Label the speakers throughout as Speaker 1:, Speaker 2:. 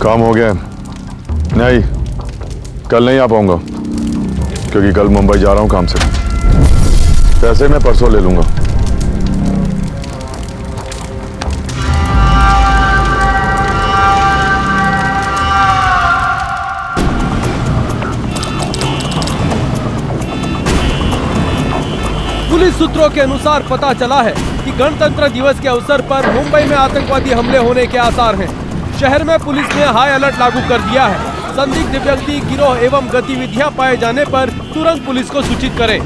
Speaker 1: काम हो गया? नहीं, कल नहीं आ पाऊंगा क्योंकि कल मुंबई जा रहा हूं काम से। पैसे मैं परसों ले लूंगा।
Speaker 2: पुलिस सूत्रों के अनुसार पता चला है कि गणतंत्र दिवस के अवसर पर मुंबई में आतंकवादी हमले होने के आसार हैं। शहर में पुलिस ने हाई अलर्ट लागू कर दिया है। संदिग्ध व्यक्ति, गिरोह एवं गतिविधियां पाए जाने पर तुरंत पुलिस को सूचित करें।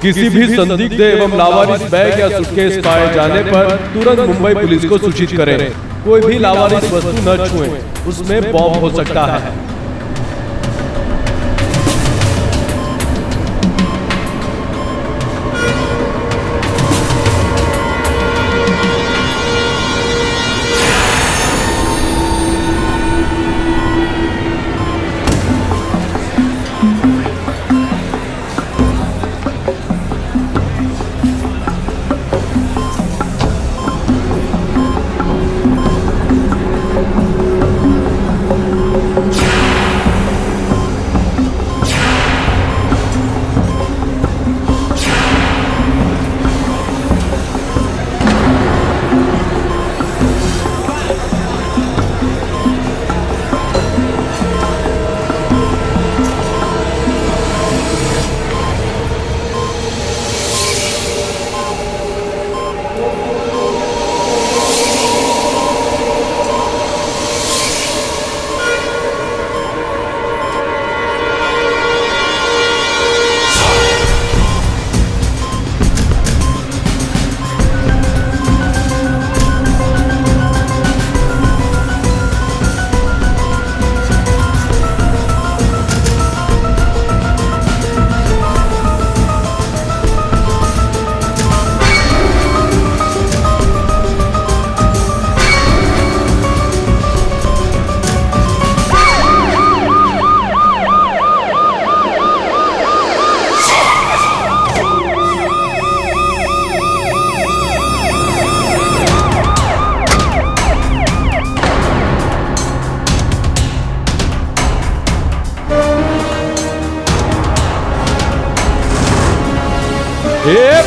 Speaker 2: किसी भी संदिग्ध एवं लावारिस बैग या सूटकेस पाए जाने पर तुरंत मुंबई पुलिस को सूचित करें। कोई भी लावारिस वस्तु न छुएं, उसमें बॉम्ब हो सकता है।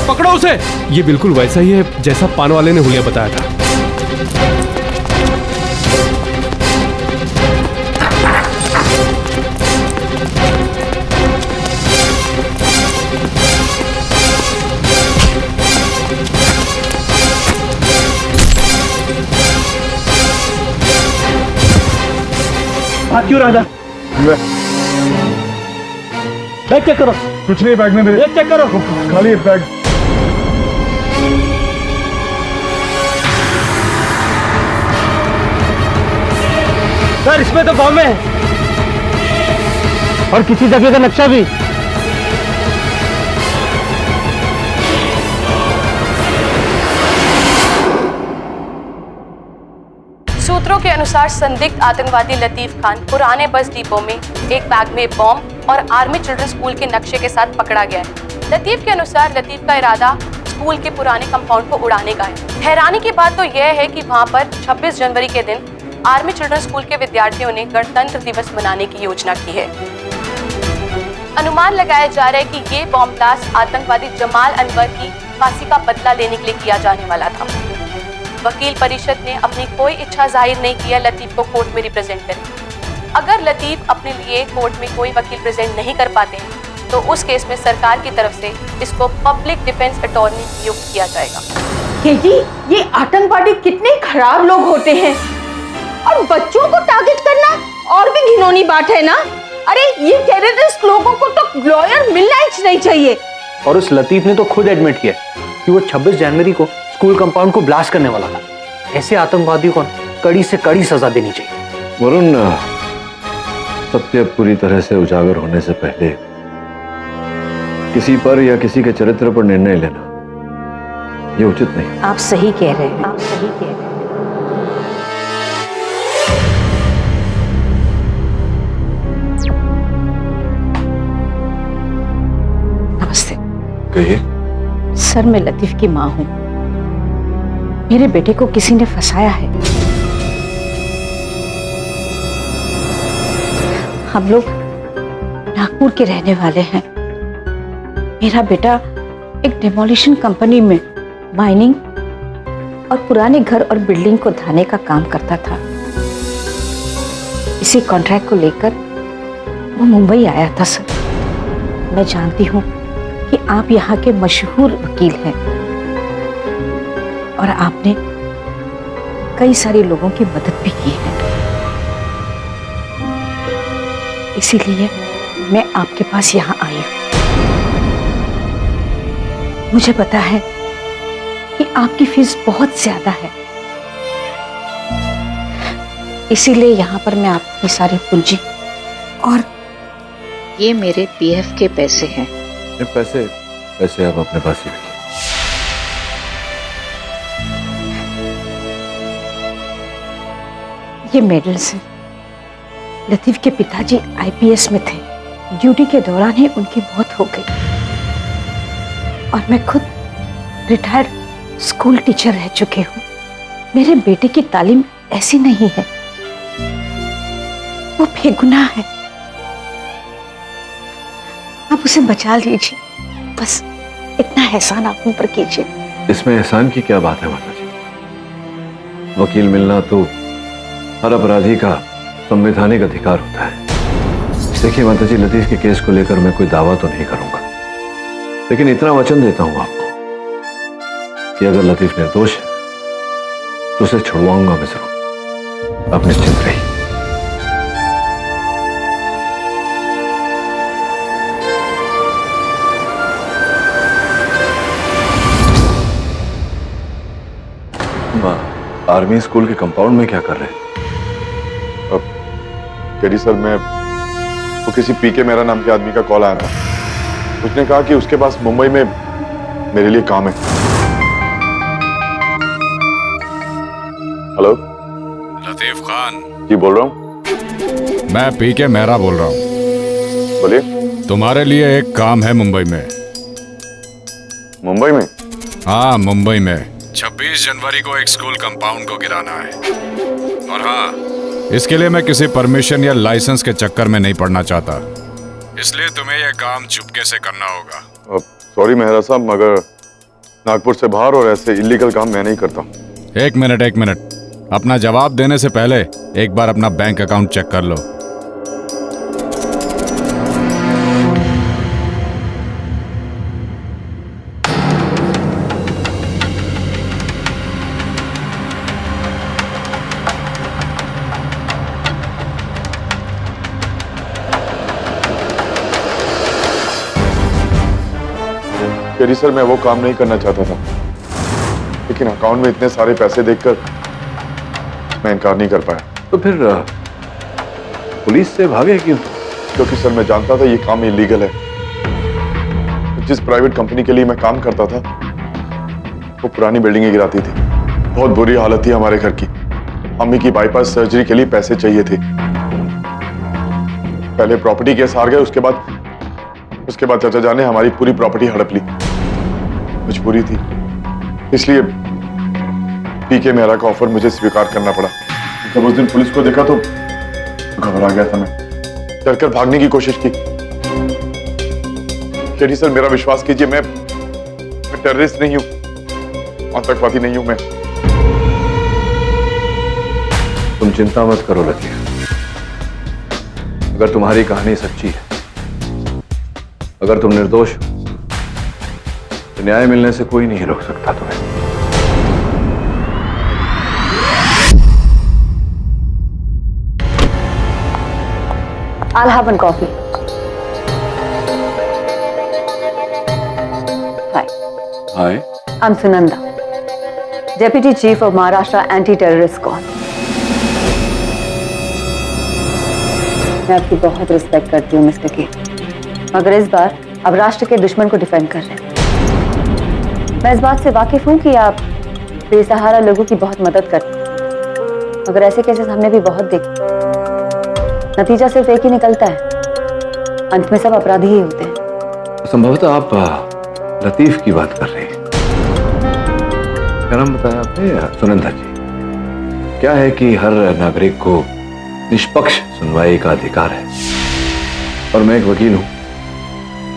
Speaker 2: पकड़ो उसे।
Speaker 3: ये बिल्कुल वैसा ही है जैसा पान वाले ने हुलिया बताया था।
Speaker 4: हाथ क्यों राजा? बैठ चेक करो।
Speaker 1: कुछ नहीं बैग में मेरे।
Speaker 4: ये चेक करो।
Speaker 1: खाली है बैग।
Speaker 4: सर इसमें तो बॉम्ब है और किसी जगह का नक्शा भी।
Speaker 5: सूत्रों के अनुसार संदिग्ध आतंकवादी लतीफ खान पुराने बस डिपो में एक बैग में बॉम्ब और आर्मी चिल्ड्रन स्कूल के नक्शे के साथ पकड़ा गया है। लतीफ के अनुसार लतीफ का इरादा स्कूल के पुराने कंपाउंड को उड़ाने का है। हैरानी की बात तो यह है कि वहां पर 26 जनवरी के दिन आर्मी चिल्ड्रन स्कूल के विद्यार्थियों ने गणतंत्र दिवस मनाने की योजना की है। अनुमान लगाया जा रहा है कि ये बॉम्ब ब्लास्ट आतंकवादी जमाल अनवर की फांसी का बदला लेने के लिए किया जाने वाला था। वकील परिषद ने अपनी कोई इच्छा जाहिर नहीं किया लतीफ को कोर्ट में रिप्रेजेंट करें। अगर लतीफ अपने लिए कोर्ट में कोई वकील प्रेजेंट नहीं कर पाते हैं तो उस केस में सरकार की तरफ से इसको पब्लिक डिफेंस अटॉर्नी नियुक्त किया जाएगा।
Speaker 6: जी ये आतंकवादी कितने खराब लोग होते हैं और बच्चों को टारगेट करना और भी घिनौनी बात है ना। अरे ये टेररिस्ट लोगों को तो लॉयर मिलना ही नहीं चाहिए।
Speaker 7: और उस लतीफ ने तो खुद एडमिट किया कि वो 26 जनवरी को स्कूल कंपाउंड को ब्लास्ट करने वाला था। ऐसे आतंकवादियों को कड़ी से कड़ी सजा देनी चाहिए।
Speaker 8: वरुण, सत्य पूरी तरह से उजागर होने से पहले किसी पर या किसी के चरित्र पर निर्णय लेना ये उचित नहीं।
Speaker 6: आप सही कह रहे हैं, आप सही कह रहे हैं। नमस्ते।
Speaker 8: कहिए।
Speaker 6: सर मैं लतीफ की माँ हूँ। मेरे बेटे को किसी ने फंसाया है। हम लोग नागपुर के रहने वाले हैं। मेरा बेटा एक डिमोलिशन कंपनी में माइनिंग और पुराने घर और बिल्डिंग को ढाने का काम करता था। इसी कॉन्ट्रैक्ट को लेकर वो मुंबई आया था। सर मैं जानती हूँ कि आप यहाँ के मशहूर वकील हैं और आपने कई सारे लोगों की मदद भी की है। इसीलिए मैं आपके पास यहाँ आई हूँ। मुझे पता है कि आपकी फीस बहुत ज्यादा है, इसीलिए यहाँ पर मैं आपकी सारी पूंजी और ये मेरे पीएफ के पैसे हैं।
Speaker 8: ये पैसे आप अपने पास ही रखिए।
Speaker 6: ये मेडल्स हैं। लतीफ के पिताजी आईपीएस में थे। ड्यूटी के दौरान ही उनकी मौत हो गई और मैं खुद रिटायर्ड स्कूल टीचर रह चुकी हूँ। मेरे बेटे की तालीम ऐसी नहीं है, वो बेगुनाह है। आप उसे बचा लीजिए, बस इतना एहसान आप उन पर कीजिए।
Speaker 8: इसमें एहसान की क्या बात है माता जी? वकील मिलना तो हर अपराधी का संवैधानिक अधिकार होता है। देखिए माता जी, लतीफ के केस को लेकर मैं कोई दावा तो नहीं करूंगा, लेकिन इतना वचन देता हूं आपको कि अगर लतीफ निर्दोष है तो उसे छुड़वाऊंगा मैं जरूर। आप निश्चिंत रहिए। आर्मी स्कूल के कंपाउंड में क्या कर रहे हैं?
Speaker 1: करी सर, मैं वो किसी पीके मेरा नाम के आदमी का कॉल आया था। उसने कहा कि उसके पास मुंबई में मेरे लिए काम है। हेलो
Speaker 9: लतीफ खान
Speaker 1: जी, बोल रहा हूँ।
Speaker 9: मैं पीके मेहरा बोल रहा हूँ।
Speaker 1: बोलिए।
Speaker 9: तुम्हारे लिए एक काम है मुंबई में।
Speaker 1: मुंबई में?
Speaker 9: हाँ, मुंबई में 26 जनवरी को एक स्कूल कंपाउंड को गिराना है। और हाँ, इसके लिए मैं किसी परमिशन या लाइसेंस के चक्कर में नहीं पड़ना चाहता, इसलिए तुम्हें यह काम चुपके से करना होगा।
Speaker 1: सॉरी मेहरा साहब, मगर नागपुर से बाहर और ऐसे इलीगल काम मैं नहीं करता।
Speaker 9: एक मिनट, अपना जवाब देने से पहले एक बार अपना बैंक अकाउंट चेक कर लो।
Speaker 1: तेरी सर मैं वो काम नहीं करना चाहता था, लेकिन अकाउंट में इतने सारे पैसे देखकर मैं इनकार नहीं कर पाया।
Speaker 8: तो फिर पुलिस से भागे क्यों?
Speaker 1: क्योंकि सर मैं जानता था ये काम इलीगल है। जिस प्राइवेट कंपनी के लिए मैं काम करता था वो पुरानी बिल्डिंगें गिराती थी। बहुत बुरी हालत थी हमारे घर की। अम्मी की बाईपास सर्जरी के लिए पैसे चाहिए थे। पहले प्रॉपर्टी केस हार गए, उसके बाद चाचा जान ने हमारी पूरी प्रॉपर्टी हड़प ली। मजबूरी थी, इसलिए पीके मेहरा का ऑफर मुझे स्वीकार करना पड़ा। जब उस दिन पुलिस को देखा तो घबरा गया था मैं, डरकर भागने की कोशिश की। केडी सर मेरा विश्वास कीजिए, मैं टेररिस्ट नहीं हूं, आतंकवादी नहीं हूं मैं।
Speaker 8: तुम चिंता मत करो लतीफ, अगर तुम्हारी कहानी सच्ची है, अगर तुम निर्दोष हो, तो न्याय मिलने से कोई नहीं रोक सकता तुम्हें।
Speaker 6: I'll have one coffee. Hi.
Speaker 8: Hi.
Speaker 6: I'm Sunanda, Deputy Chief of Maharashtra Anti-Terrorist Squad. मैं आपकी बहुत रिस्पेक्ट करती हूँ मिस्टर के, मगर इस बार अब राष्ट्र के दुश्मन को डिफेंड कर रहे हैं। मैं इस बात से वाकिफ हूँ कि आप बेसहारा लोगों की बहुत मदद करते हैं, मगर ऐसे केसेस हमने भी बहुत देखे। नतीजा सिर्फ एक ही निकलता है, अंत में सब अपराधी ही होते हैं।
Speaker 8: संभवतः आप लतीफ की बात कर रही हैं। क्या नाम बताया आपने? सुनंदा जी। क्या है कि हर नागरिक को निष्पक्ष सुनवाई का अधिकार है, और मैं एक वकील हूं,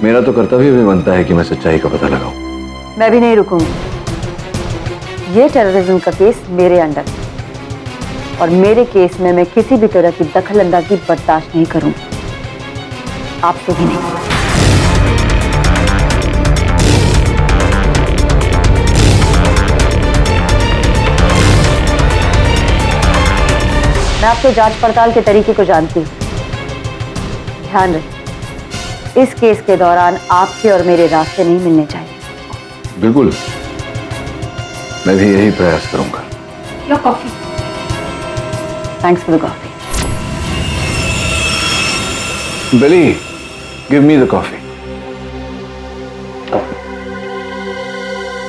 Speaker 8: मेरा तो कर्तव्य भी बनता है कि मैं सच्चाई का पता लगाऊं।
Speaker 6: मैं भी नहीं रुकूंगी। ये टेररिज्म का केस मेरे अंडर है, और मेरे केस में मैं किसी भी तरह की दखलंदाजी बर्दाश्त नहीं करूंगी, आपसे भी नहीं। मैं आपके जांच पड़ताल के तरीके को जानती हूँ। ध्यान रखें, इस केस के दौरान आपके और मेरे रास्ते नहीं मिलने चाहिए।
Speaker 8: बिल्कुल, मैं भी यही प्रयास करूंगा।
Speaker 6: Your coffee. Thanks for the coffee.
Speaker 8: Billy, give me the coffee.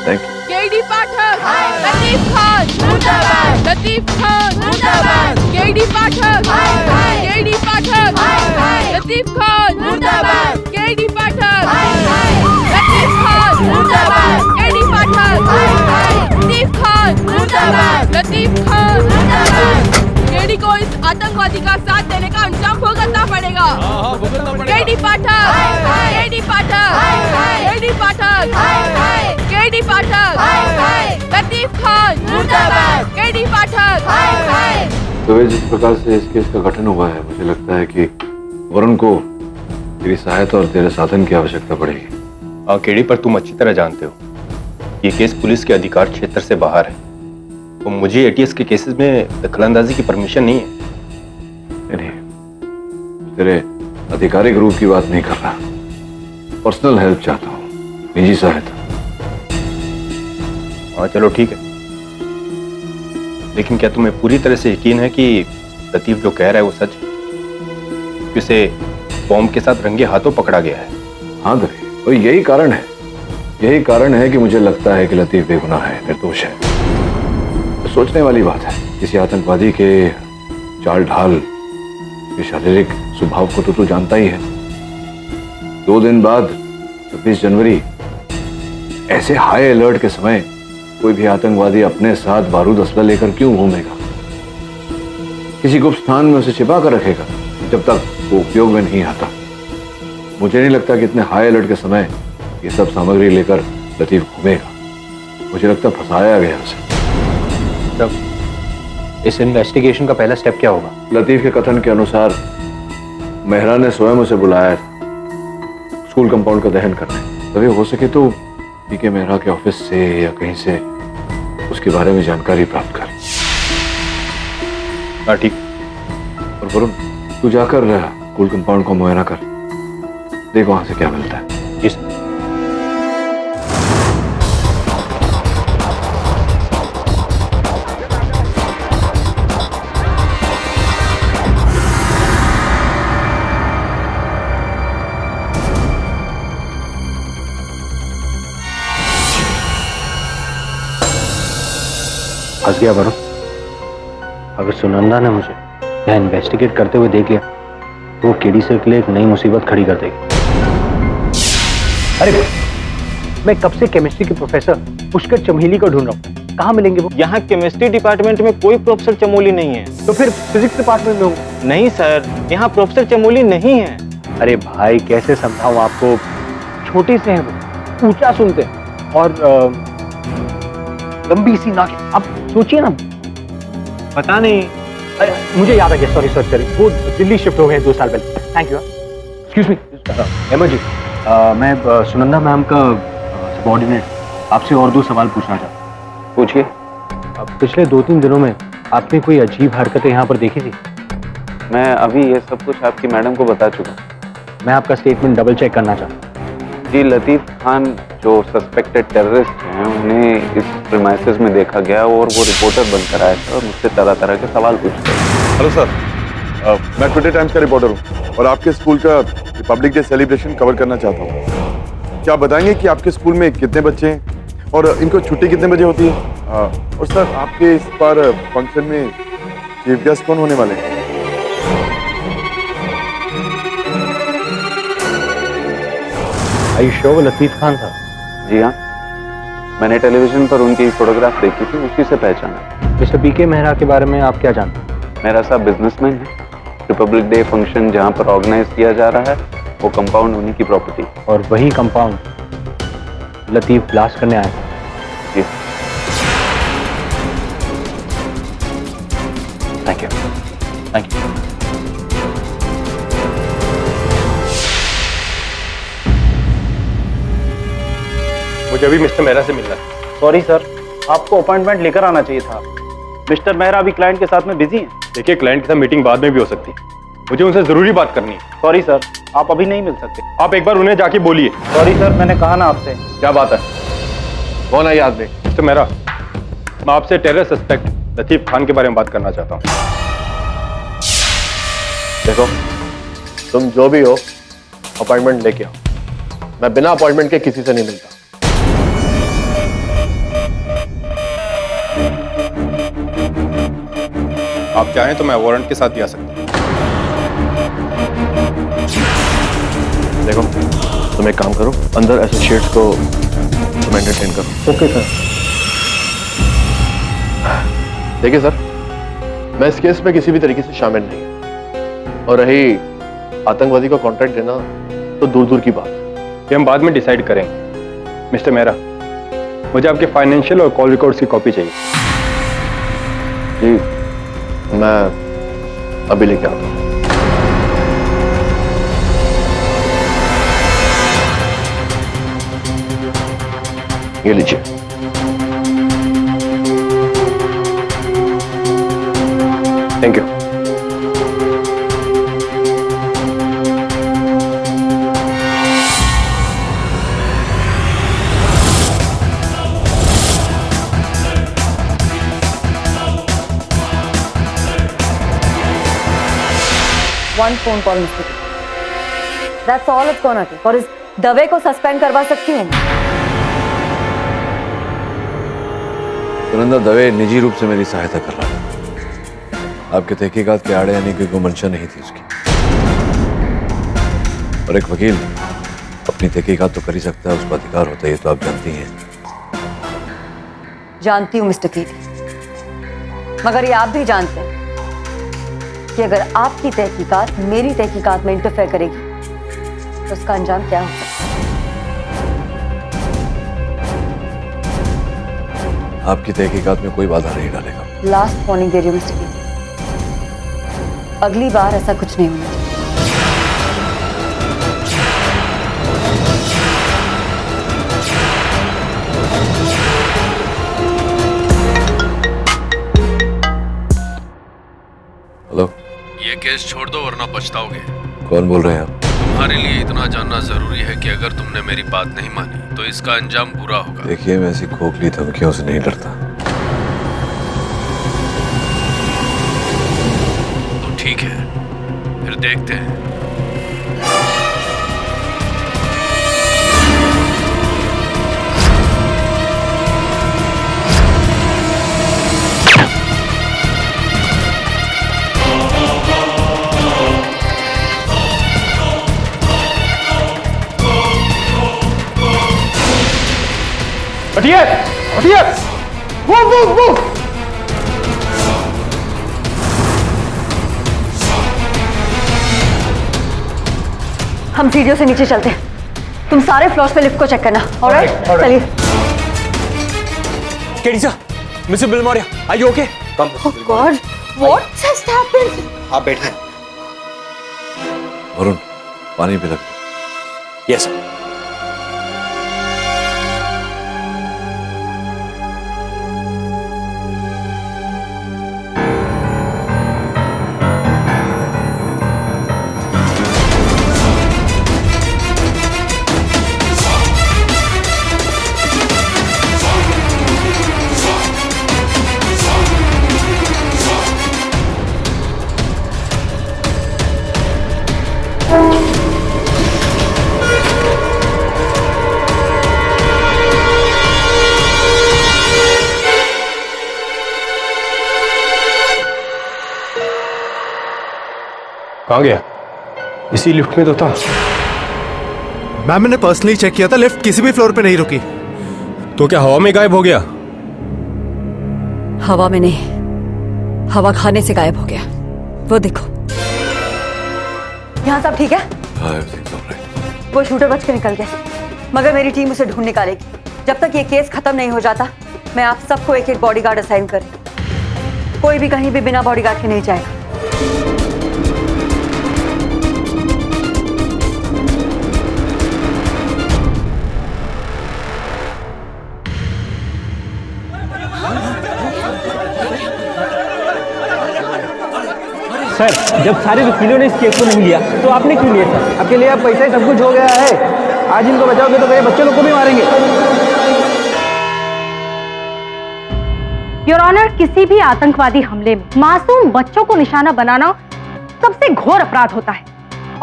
Speaker 8: Thank you.
Speaker 5: KD Pathak, Latif Khan, मुर्दाबाद, लतीफ खान, मुर्दाबाद, केडी पाठक, केडी पाठक, लतीफ खान, मुर्दाबाद, केडी पाठक, लतीफ खान, मुर्दाबाद, केडी पाठक, लतीफ खान, मुर्दाबाद, लतीफ खान, मुर्दाबाद। केडी को इस आतंकवादी का साथ देने का अंजाम भुगतना पड़ेगा। KD Pathak, KD Pathak, KD Pathak, KD Pathak, Latif Khan, मुर्दाबाद, केडी पाठक।
Speaker 8: तो जिस प्रकार से इस केस का गठन हुआ है, मुझे लगता है कि वरुण को तेरी सहायता और तेरे साधन की आवश्यकता पड़ेगी।
Speaker 10: हाँ केडी, पर तुम अच्छी तरह जानते हो ये केस पुलिस के अधिकार क्षेत्र से बाहर है, तो मुझे एटीएस के केसेस में दखलंदाजी की परमिशन नहीं है।
Speaker 8: नहीं, तेरे आधिकारिक रूप की बात नहीं कर रहा, पर्सनल हेल्प चाहता हूँ, निजी सहायता।
Speaker 10: हाँ चलो ठीक है, लेकिन क्या तुम्हें पूरी तरह से यकीन है कि लतीफ जो कह रहा है वो सच है? उसे बॉम्ब के साथ रंगे हाथों पकड़ा गया है।
Speaker 8: हाँ दरी, और यही कारण है कि मुझे लगता है कि लतीफ बेगुनाह है, निर्दोष है। तो सोचने वाली बात है, किसी आतंकवादी के चाल ढाल, के शारीरिक स्वभाव को तो तू जानता ही है। 2 दिन बाद 26 जनवरी, ऐसे हाई अलर्ट के समय कोई भी आतंकवादी अपने साथ बारूद असला लेकर क्यों घूमेगा? किसी गुप्त स्थान में उसे छिपा कर रखेगा जब तक वो उपयोग में नहीं आता। मुझे नहीं लगता कि इतने हाई अलर्ट के समय ये सब सामग्री लेकर लतीफ घूमेगा। मुझे लगता फंसाया गया उसे।
Speaker 10: तब इस इन्वेस्टिगेशन का पहला स्टेप क्या होगा?
Speaker 8: लतीफ के कथन के अनुसार मेहरा ने स्वयं उसे बुलाया था स्कूल कंपाउंड का दहन करने। तभी हो सके तो पीके मेहरा के ऑफिस से या कहीं से उसके बारे में जानकारी प्राप्त कर।
Speaker 10: हाँ ठीक।
Speaker 8: और वरुण, तू जाकर स्कूल कंपाउंड को मुआयना कर, देख वहां से क्या मिलता है।
Speaker 10: जी सर।
Speaker 7: फंस गया वरुण। अगर सुनंदा ने मुझे यहाँ इन्वेस्टिगेट करते हुए देख लिया तो वो केडी सर के लिए एक नई मुसीबत खड़ी कर देगी। अरे मैं कब से केमिस्ट्री के प्रोफेसर पुष्कर चमेली को ढूंढ रहा हूँ, कहाँ मिलेंगे वो?
Speaker 11: यहाँ केमिस्ट्री डिपार्टमेंट में कोई प्रोफेसर चमोली नहीं है।
Speaker 7: तो फिर फिजिक्स डिपार्टमेंट में हूँ।
Speaker 11: नहीं सर, यहाँ प्रोफेसर चमोली नहीं है।
Speaker 7: अरे भाई कैसे समझाऊं आपको, छोटे से हैं वो, ऊंचा सुनते हैं और लंबी सी नाक। अब सोचिए ना।
Speaker 11: पता नहीं।
Speaker 7: अरे मुझे याद आ गया, सॉरी वो दिल्ली शिफ्ट हो गए 2 साल पहले। Thank you. Excuse me Hema ji, मैं सुनंदा मैम का सबऑर्डिनेट आपसे और 2 सवाल पूछना चाहता हूँ।
Speaker 11: पूछिए।
Speaker 7: पिछले 2-3 दिनों में आपने कोई अजीब हरकतें यहाँ पर देखी थी?
Speaker 11: मैं अभी ये सब कुछ आपकी मैडम को बता चुका।
Speaker 7: मैं आपका स्टेटमेंट डबल चेक करना चाहता हूँ।
Speaker 11: जी, लतीफ खान जो सस्पेक्टेड टेररिस्ट हैं उन्हें इस प्रीमाइसेस में देखा गया और वो रिपोर्टर बनकर आए थे और मुझसे तरह तरह के सवाल पूछते हैं।
Speaker 1: हेलो सर, मैं टुडे टाइम्स का रिपोर्टर हूँ और आपके स्कूल का रिपब्लिक डे सेलिब्रेशन कवर करना चाहता हूँ। क्या आप बताएंगे कि आपके स्कूल में कितने बच्चे हैं और इनको छुट्टी कितने बजे होती है? और सर आपके इस बार फंक्शन में चीफ गेस्ट कौन होने वाले हैं?
Speaker 7: आई शो वो लतीफ खान था?
Speaker 11: जी हाँ, मैंने टेलीविजन पर उनकी फोटोग्राफ देखी थी, उसी से पहचाना।
Speaker 7: मिस्टर पीके मेहरा के बारे में आप क्या जानते हैं?
Speaker 11: मेरा साहब बिजनेसमैन है। रिपब्लिक डे फंक्शन जहाँ पर ऑर्गेनाइज किया जा रहा है वो कंपाउंड उन्हीं की प्रॉपर्टी।
Speaker 7: और वही कंपाउंड लतीफ ब्लास्ट करने आए।
Speaker 11: जी
Speaker 7: थैंक यू। Thank you.
Speaker 10: मुझे अभी मिस्टर मेहरा से मिलना है।
Speaker 11: सॉरी सर, आपको अपॉइंटमेंट लेकर आना चाहिए था। मिस्टर मेहरा अभी क्लाइंट के साथ में बिजी हैं।
Speaker 10: देखिए, क्लाइंट के साथ मीटिंग बाद में भी हो सकती है, मुझे उनसे जरूरी बात करनी है।
Speaker 11: सॉरी सर, आप अभी नहीं मिल सकते।
Speaker 10: आप एक बार उन्हें जाके बोलिए।
Speaker 11: सॉरी सर, मैंने कहा ना आपसे।
Speaker 10: क्या बात है? कौन है ये आदमी? मिस्टर मेहरा, मैं आपसे टेरर सस्पेक्ट लतीफ खान के बारे में बात करना चाहता हूँ।
Speaker 12: देखो, तुम जो भी हो अपॉइंटमेंट लेके आओ। मैं बिना अपॉइंटमेंट के किसी से नहीं मिलता।
Speaker 10: आप चाहें तो मैं वारंट के साथ भी आ सकता हूँ।
Speaker 12: देखो, तुम एक काम करो, अंदर एसोसिएट्स को तुम एंटरटेन करो।
Speaker 7: Okay sir.
Speaker 12: देखिए सर, मैं इस केस में किसी भी तरीके से शामिल नहीं, और रही आतंकवादी को कॉन्ट्रैक्ट देना तो दूर दूर की बात है।
Speaker 10: ये हम बाद में डिसाइड करेंगे। मिस्टर मेहरा, मुझे आपके फाइनेंशियल और कॉल रिकॉर्ड्स की कॉपी चाहिए।
Speaker 12: जी, मैं अभी लेके आता हूँ। ये लीजिए। Thank you.
Speaker 6: One phone call, Mr. P. That's all it's gonna take. और इस दवे को सस्पेंड करवा सकती हूँ।
Speaker 8: सुनंदा दवे निजी रूप से मेरी सहायता कर रहा है। आपके तहकीकात के आड़े आने की कोई मंशा नहीं थी उसकी। और एक वकील अपनी तहकीकात तो कर ही सकता है, उसका अधिकार होता है, ये तो आप जानती हैं।
Speaker 6: जानती हूँ मिस्टर कीटी, मगर ये आप भी जानते हैं कि अगर आपकी तहकीकात मेरी तहकीकात में इंटरफेयर करेगी तो उसका अंजाम क्या हो सकता है।
Speaker 8: आपकी तहकीकात में कोई बाधा नहीं डालेगा।
Speaker 6: लास्ट वार्निंग दे रही हूँ मिस्टर कीटी, अगली बार ऐसा कुछ नहीं होना चाहिए।
Speaker 8: हेलो,
Speaker 9: ये केस छोड़ दो वरना पछताओगे।
Speaker 8: कौन बोल रहे हैं आप?
Speaker 9: तुम्हारे लिए इतना जानना जरूरी है कि अगर तुमने मेरी बात नहीं मानी तो इसका अंजाम बुरा होगा।
Speaker 8: देखिए, मैं ऐसी खोखली धमकियों से नहीं डरता।
Speaker 9: तो ठीक है, फिर देखते हैं।
Speaker 7: हटिए हटिए।
Speaker 12: Move move move.
Speaker 6: हम सीढ़ियों से नीचे चलते हैं, तुम सारे फ्लोर्स पे लिफ्ट को चेक करना। ऑलराइट, चलिए।
Speaker 7: KD sir, mister Bill Maurya, are you okay?
Speaker 6: Oh God, what has happened?
Speaker 7: आप बैठे।
Speaker 8: वरुण, पानी पिला।
Speaker 7: Yes sir.
Speaker 10: कहाँ गया? इसी लिफ्ट में तो था।
Speaker 3: मैम, मैंने पर्सनली चेक किया था, लिफ्ट किसी भी फ्लोर पे नहीं रुकी।
Speaker 10: तो क्या हवा में गायब हो गया?
Speaker 6: हवा में नहीं, हवा खाने से गायब हो गया। वो देखो। यहाँ सब ठीक है? वो शूटर बच के निकल गया, मगर मेरी टीम उसे ढूंढ निकालेगी। जब तक ये केस खत्म नहीं हो जाता, मैं आप सबको एक एक बॉडीगार्ड असाइन करूँ। कोई भी कहीं भी बिना बॉडीगार्ड के नहीं जाएगा।
Speaker 4: सर, जब सारे वकीलों ने इस केस को नहीं लिया तो आपने क्यों लिया सर? आपके लिए अब पैसा ही सब कुछ हो गया है। आज इनको बचाओगे तो मेरे बच्चे लोग को भी मारेंगे।
Speaker 5: योर ऑनर, किसी भी आतंकवादी हमले में मासूम बच्चों को निशाना बनाना सबसे घोर अपराध होता है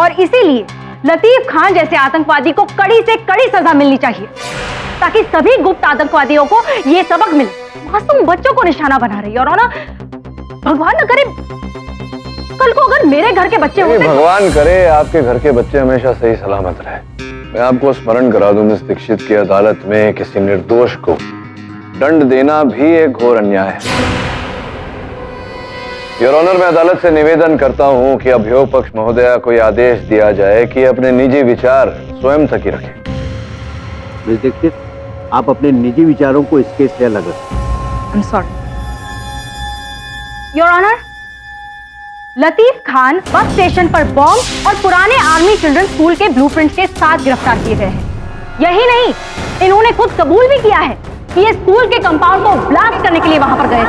Speaker 5: और इसीलिए लतीफ खान जैसे आतंकवादी को कड़ी से कड़ी सजा मिलनी चाहिए ताकि सभी गुप्त आतंकवादियों को ये सबक मिले। मासूम बच्चों को निशाना बना रही है योर ऑनर। भगवान न करे कल को अगर मेरे घर के बच्चे होते।
Speaker 8: भगवान करे आपके घर के बच्चे हमेशा सही सलामत रहे। मैं आपको स्मरण करा दूं, मिस दीक्षित की अदालत में किसी निर्दोष को दंड देना भी एक घोर अन्याय है। योर ऑनर, मैं अदालत से निवेदन करता हूं कि अभियोग पक्ष महोदया को यह आदेश दिया जाए कि अपने निजी विचार स्वयं तक ही रखें।
Speaker 11: मिस दीक्षित, आप अपने निजी विचारों को इस केस से अलग रखें।
Speaker 5: I am sorry your honour. Latif Khan bus station पर बॉम्ब और पुराने आर्मी चिल्ड्रन स्कूल के ब्लूप्रिंट्स के साथ गिरफ्तार किए गए हैं। यही नहीं, इन्होंने खुद कबूल भी किया है कि ये स्कूल के कंपाउंड को ब्लास्ट करने के लिए वहां पर गए थे।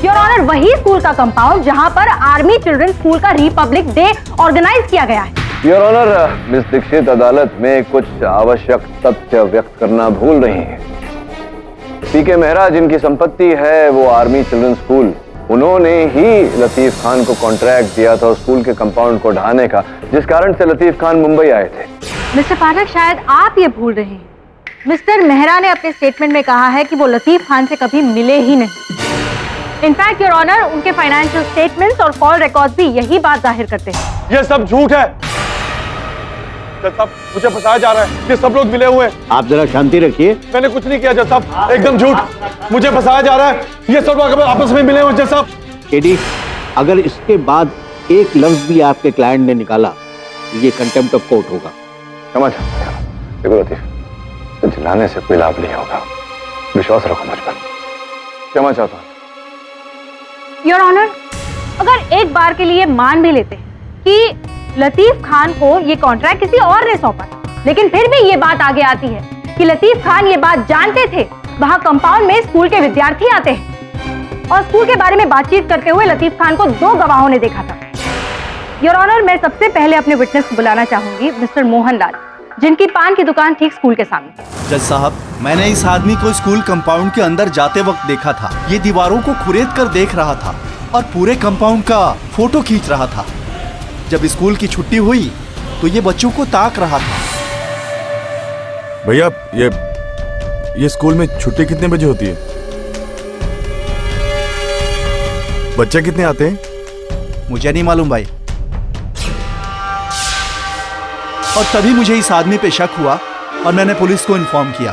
Speaker 5: योर ऑनर, वही स्कूल का कंपाउंड जहां पर आर्मी चिल्ड्रन स्कूल का रिपब्लिक डे ऑर्गेनाइज किया गया है।
Speaker 8: योर ऑनर, मिस दीक्षित अदालत में कुछ आवश्यक तथ्य व्यक्त करना भूल रही हैं। पीके मेहरा जिनकी संपत्ति है वो आर्मी चिल्ड्रन स्कूल, उन्होंने ही लतीफ खान को कॉन्ट्रैक्ट दिया था स्कूल के कंपाउंड को ढहाने का, जिस कारण से लतीफ खान मुंबई आए थे।
Speaker 5: मिस्टर पाठक, शायद आप ये भूल रहे हैं, मिस्टर मेहरा ने अपने स्टेटमेंट में कहा है कि वो लतीफ खान से कभी मिले ही नहीं। इनफैक्ट योर ऑनर, उनके फाइनेंशियल स्टेटमेंट्स और कॉल रिकॉर्ड्स भी यही बात जाहिर करते हैं।
Speaker 12: ये सब झूठ है। जज साहब, मुझे फंसाया जा रहा है। ये सब लोग मिले हुए हैं।
Speaker 11: आप जरा शांति रखिए।
Speaker 12: मैंने कुछ नहीं किया जज साहब, एकदम झूठ। मुझे फंसाया जा रहा है। ये सब लोग आपस में मिले हुए जज साहब।
Speaker 11: केडी, अगर इसके बाद एक लफ्ज भी आपके क्लाइंट ने निकाला तो ये कंटेम्प्ट ऑफ कोर्ट होगा।
Speaker 8: क्षमा चाहता हूं। देखो लतीफ, चिल्लाने से कोई लाभ नहीं होगा, विश्वास रखो मुझ पर। क्षमा चाहता हूं।
Speaker 5: योर ऑनर, अगर एक बार के लिए मान भी लेते हैं कि लतीफ खान को ये कॉन्ट्रैक्ट किसी और ने सौंपा, लेकिन फिर भी ये बात आगे आती है कि लतीफ खान ये बात जानते थे वहां कंपाउंड में स्कूल के विद्यार्थी आते हैं और स्कूल के बारे में बातचीत करते हुए लतीफ खान को 2 गवाहों ने देखा था। योर ऑनर, मैं सबसे पहले अपने विटनेस को बुलाना चाहूंगी, मिस्टर मोहनलाल, जिनकी पान की दुकान ठीक स्कूल के सामने।
Speaker 13: जज साहब, मैंने इस आदमी को स्कूल कंपाउंड के अंदर जाते वक्त देखा था। ये दीवारों को खुरेद कर देख रहा था और पूरे कंपाउंड का फोटो खींच रहा था। जब स्कूल की छुट्टी हुई तो ये बच्चों को ताक रहा था।
Speaker 1: भैया, ये स्कूल में छुट्टी कितने बजे होती है? बच्चे कितने आते हैं?
Speaker 13: मुझे नहीं मालूम भाई। और तभी मुझे इस आदमी पे शक हुआ और मैंने पुलिस को इन्फॉर्म किया।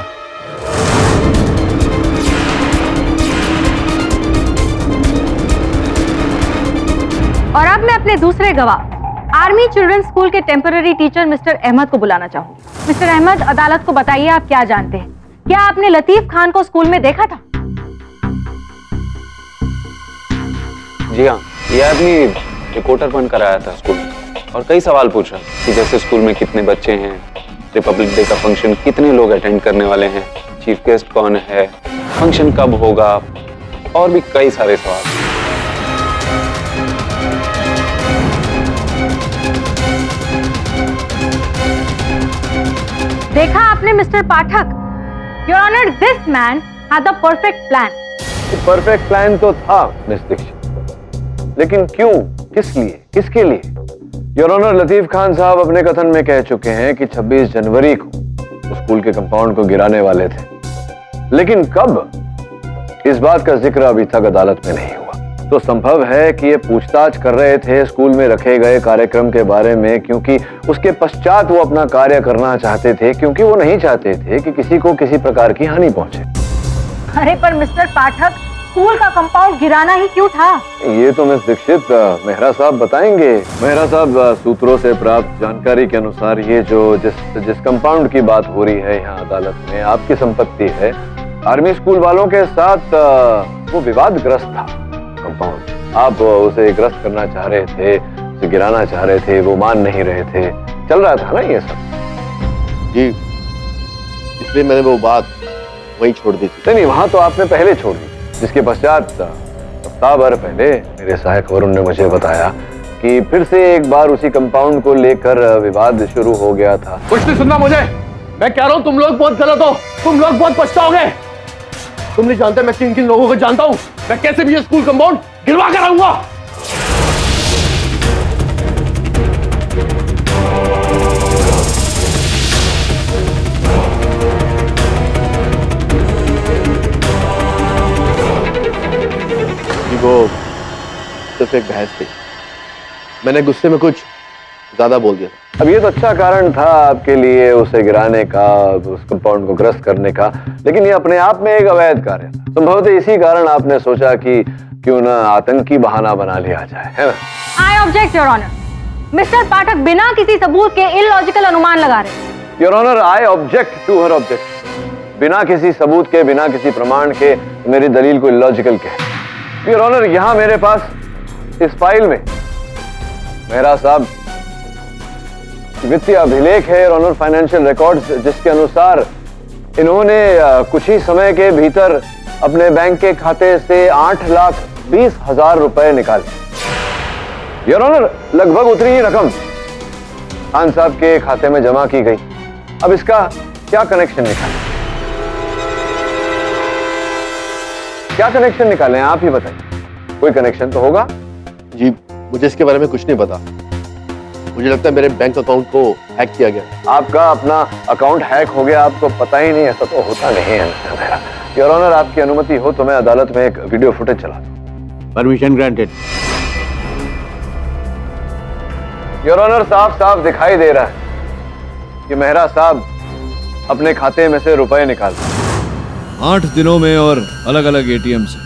Speaker 6: और अब मैं अपने दूसरे गवाह आर्मी चिल्ड्रंस स्कूल के टेम्पररी टीचर मिस्टर अहमद को बुलाना चाहूंगी। मिस्टर अहमद, अदालत को बताइए आप क्या जानते हैं। क्या आपने लतीफ खान को स्कूल में देखा था?
Speaker 11: जी हाँ, ये आदमी रिपोर्टर बनकर आया था स्कूल में और कई सवाल पूछा कि जैसे स्कूल में कितने बच्चे हैं, रिपब्लिक डे का फंक्शन कितने लोग अटेंड करने वाले हैं, चीफ गेस्ट कौन है, फंक्शन कब होगा, और भी कई सारे सवाल।
Speaker 6: देखा आपने mister Pathak? Your honour, this man had the perfect plan.
Speaker 8: Perfect plan तो था मिस दीक्षित, लेकिन क्यों, किस लिए, किसके लिए? योर ऑनर, लतीफ खान साहब अपने कथन में कह चुके हैं कि 26 जनवरी को स्कूल के कंपाउंड को गिराने वाले थे, लेकिन कब, इस बात का जिक्र अभी तक अदालत में नहीं हुआ। तो संभव है कि ये पूछताछ कर रहे थे स्कूल में रखे गए कार्यक्रम के बारे में, क्योंकि उसके पश्चात वो अपना कार्य करना चाहते थे, क्योंकि वो नहीं चाहते थे कि किसी को किसी प्रकार की हानि पहुंचे।
Speaker 6: अरे पर मिस्टर पाठक, स्कूल का कंपाउंड गिराना ही क्यों था?
Speaker 8: ये तो मिस दीक्षित मेहरा साहब बताएंगे। मेहरा साहब, सूत्रों से प्राप्त जानकारी के अनुसार ये जो जिस कंपाउंड की बात हो रही है यहाँ अदालत में, आपकी संपत्ति है। आर्मी स्कूल वालों के साथ वो विवादग्रस्त था कंपाउंड। आप उसे ग्रस्त करना चाह रहे थे, उसे गिराना चाह रहे थे, वो मान नहीं रहे थे, चल रहा था ना ये सब?
Speaker 12: जी, इसलिए मैंने वो बात वहीं छोड़ दी थी।
Speaker 8: नहीं, वहां तो आपने पहले छोड़ दी, जिसके पश्चात हफ्ता भर पहले मेरे सहायक वरुण ने मुझे बताया कि फिर से एक बार उसी कंपाउंड को लेकर विवाद शुरू हो गया था।
Speaker 12: कुछ नहीं सुनना मुझे, मैं कह रहा हूँ तुम लोग बहुत गलत हो, तुम लोग बहुत पछताओगे। तुम नहीं जानते मैं किन किन लोगों को जानता हूँ, मैं कैसे भी ये स्कूल कंपाउंड गिरवा कर आऊंगा। वो सिर्फ एक बहस थी, मैंने गुस्से में कुछ ज्यादा बोल दिया था।
Speaker 8: अब ये तो अच्छा कारण था आपके लिए उसे गिराने का, उस कंपाउंड को ग्रस्त करने का, लेकिन ये अपने आप में एक अवैध कार्य था। संभवतः इसी कारण आपने सोचा कि क्यों ना आतंकी बहाना बना लिया जाए, है ना?
Speaker 6: I object your honour. Mister Pathak बिना किसी सबूत के इलॉजिकल अनुमान लगा रहे।
Speaker 8: Your honour, I object to her object. बिना किसी सबूत के, बिना किसी प्रमाण के मेरी दलील को इलॉजिकल कहे। योर ऑनर, यहां मेरे पास इस फाइल में मेहरा साहब वित्तीय अभिलेख है, योर ऑनर, फाइनेंशियल रिकॉर्ड्स, जिसके अनुसार इन्होंने कुछ ही समय के भीतर अपने बैंक के खाते से 8,20,000 रुपए निकाले। योर ऑनर, लगभग उतनी ही रकम खान साहब के खाते में जमा की गई। अब इसका क्या कनेक्शन निकाले, क्या कनेक्शन निकालें, आप ही बताइए। कोई कनेक्शन तो होगा?
Speaker 12: जी, मुझे इसके बारे में कुछ नहीं पता। मुझे लगता है मेरे बैंक अकाउंट को हैक किया गया।
Speaker 8: आपका अपना अकाउंट हैक हो गया, आपको पता ही नहीं? ऐसा तो होता नहीं है मेरा। योर ऑनर, आपकी अनुमति हो तो मैं अदालत में एक वीडियो फुटेज चला दूं।
Speaker 11: Permission granted.
Speaker 8: योर ऑनर, साफ साफ दिखाई दे रहा है कि मेहरा साहब अपने खाते में से रुपए निकाल
Speaker 9: 8 दिनों में और अलग अलग एटीएम से।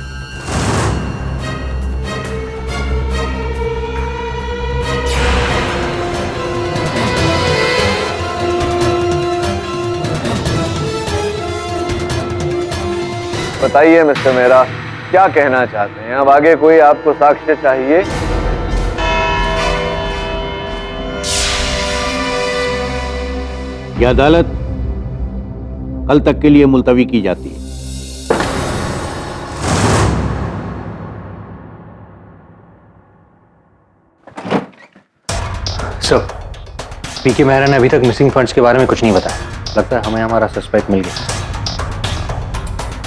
Speaker 8: बताइए मिस्टर मेहरा, क्या कहना चाहते हैं? अब आगे कोई आपको साक्ष्य चाहिए?
Speaker 11: यह अदालत कल तक के लिए मुलतवी की जाती है।
Speaker 7: सर, पीके मेहरा ने अभी तक मिसिंग फंड्स के बारे में कुछ नहीं बताया। लगता है हमें हमारा सस्पेक्ट मिल गया।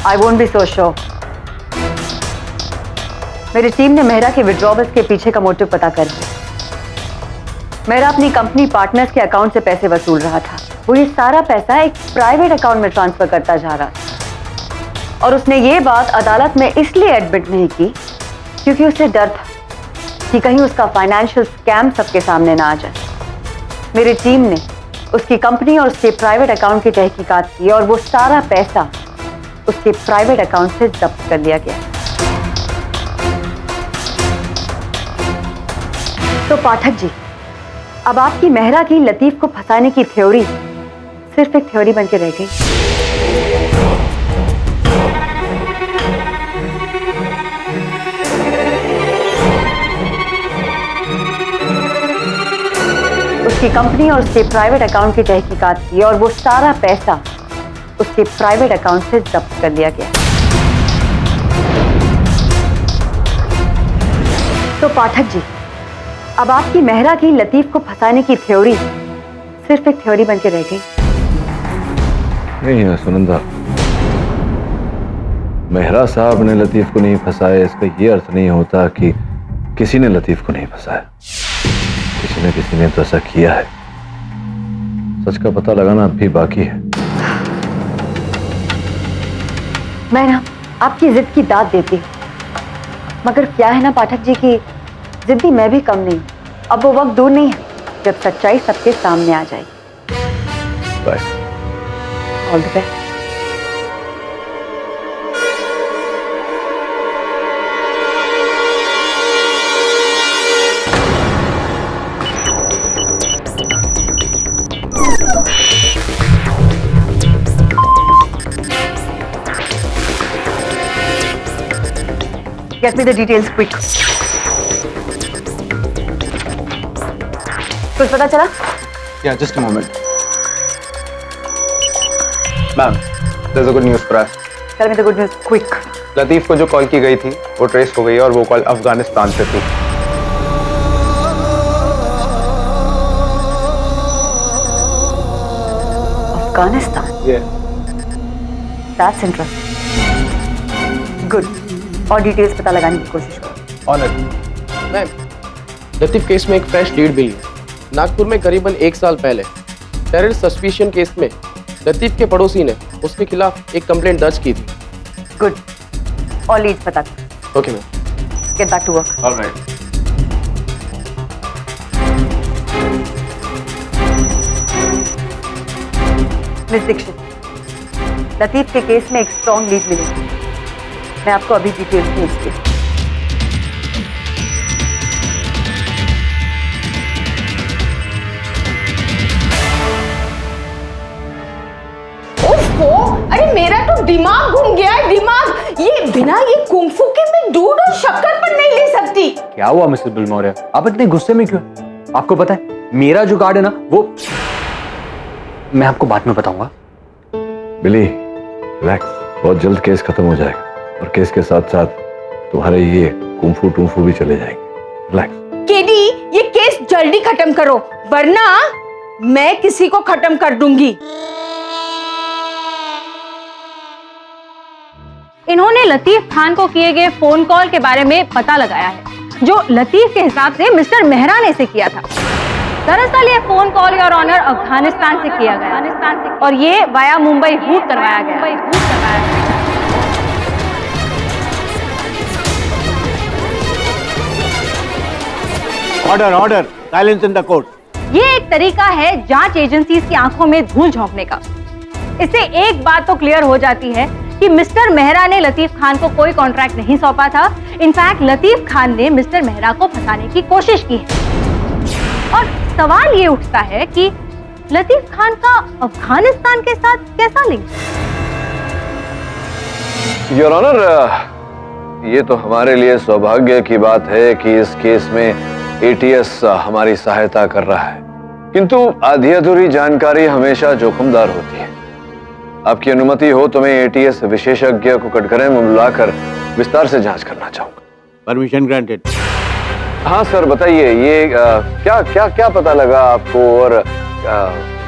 Speaker 6: I won't be so sure. मेरी टीम ने मेहरा के विड्रॉवल्स के पीछे का मोटिव पता कर लिया। मेहरा अपनी कंपनी पार्टनर्स के अकाउंट से पैसे वसूल रहा था। वो ये सारा पैसा एक प्राइवेट अकाउंट में ट्रांसफर करता जा रहा था, और उसने ये बात अदालत में इसलिए एडमिट नहीं की क्योंकि उसे डर था कि कहीं उसका फाइनेंशियल स्कैम सबके सामने ना आ जाए। मेरी टीम ने उसकी कंपनी और उसके प्राइवेट अकाउंट की तहकीकात की और वो सारा पैसा उसके प्राइवेट अकाउंट से जब्त कर लिया गया। तो पाठक जी, अब आपकी मेहरा की लतीफ को फंसाने की थ्योरी सिर्फ एक थ्योरी बन के रह गई। उसकी कंपनी और उसके प्राइवेट अकाउंट की तहकीकात की और वो सारा पैसा उसके प्राइवेट अकाउंट से जब्त कर लिया गया। तो पाठक जी, अब आपकी मेहरा की लतीफ को फंसाने की थ्योरी सिर्फ एक थ्योरी बन के रह गई।
Speaker 8: नहीं है सुनंदा, मेहरा साहब ने लतीफ को नहीं फंसाया, इसका ये अर्थ नहीं होता कि किसी ने लतीफ को नहीं फंसाया। किसी ने तो ऐसा किया है। सच का पता लगाना अब भी बाकी है।
Speaker 6: मैं ना आपकी जिद की दाद देती हूँ, मगर क्या है ना पाठक जी की जिद्दी मैं भी कम नहीं। अब वो वक्त दूर नहीं है जब सच्चाई सबके सामने आ जाएगी।
Speaker 8: Bye.
Speaker 6: All the best. Get me the details quick. कुछ पता चला?
Speaker 10: Yeah, just a moment. Ma'am, there's a good news for us.
Speaker 6: Tell me the good news quick.
Speaker 10: Latif को जो कॉल की गई थी वो ट्रेस हो गई है और वो कॉल अफगानिस्तान से थी।
Speaker 6: Afghanistan?
Speaker 10: Yeah.
Speaker 6: That's interesting. Good. और डिटेल्स पता लगाने की कोशिश करो।
Speaker 10: ऑनर।
Speaker 14: मैम, लतीफ केस में एक फ्रेश लीड मिली। नागपुर में करीबन 1 साल पहले टेरर सस्पिशन केस में लतीफ के पड़ोसी ने उसके खिलाफ एक कंप्लेंट दर्ज की थी।
Speaker 6: गुड। और लीड्स पता करो।
Speaker 14: Okay ma'am.
Speaker 6: Get back to work.
Speaker 10: Alright.
Speaker 6: Miss Dikshit, Latif के केस में एक स्ट्रॉन्ग लीड मिली। मैं आपको अभी डिटेल्स भेजती हूँ।
Speaker 15: अरे मेरा तो दिमाग घूम गया है, दिमाग। ये बिना ये कुंफू के मैं दूध और शक्कर पर नहीं ले सकती।
Speaker 7: क्या हुआ मिसेस बिलमौर्य, आप इतने गुस्से में क्यों? आपको पता है मेरा जो कार्ड है ना वो मैं आपको बाद में बताऊंगा।
Speaker 8: बिली रिलैक्स, बहुत जल्द केस खत्म हो जाएगा और केस के साथ साथ तुम्हारे ये कुंफू टूंफू भी चले जाएंगे। रिलैक्स।
Speaker 15: केडी, ये केस जल्दी खत्म करो वरना मैं किसी को खत्म कर दूंगी।
Speaker 5: इन्होंने लतीफ खान को किए गए फोन कॉल के बारे में पता लगाया है, जो लतीफ के हिसाब से मिस्टर मेहरा ने से किया था। दरअसल ये phone call your honour Afghanistan से किया गया और ये वाया मुंबई रूट करवाया गया।
Speaker 13: Order order, silence in the court.
Speaker 5: ये एक तरीका है जांच एजेंसीज की आंखों में धूल झोंकने का। इससे एक बात तो क्लियर हो जाती है कि मिस्टर मेहरा ने लतीफ खान को कोई कॉन्ट्रैक्ट नहीं सौंपा था। इनफैक्ट लतीफ खान ने मिस्टर मेहरा को फंसाने की कोशिश की है। और सवाल ये उठता है कि लतीफ खान का अफगानिस्तान के साथ कैसा लिंक?
Speaker 8: योर ऑनर, ये तो हमारे लिए सौभाग्य की बात है कि इस केस में एटीएस हमारी सहायता कर रहा है, किंतु आधी अधूरी जानकारी हमेशा जोखिमदार होती है। आपकी अनुमति हो तो मैं एटीएस विशेषज्ञ को कटघरे में बुलाकर विस्तार से जांच करना चाहूंगा।
Speaker 13: Permission granted.
Speaker 8: हाँ सर, बताइए ये क्या क्या क्या पता लगा आपको, और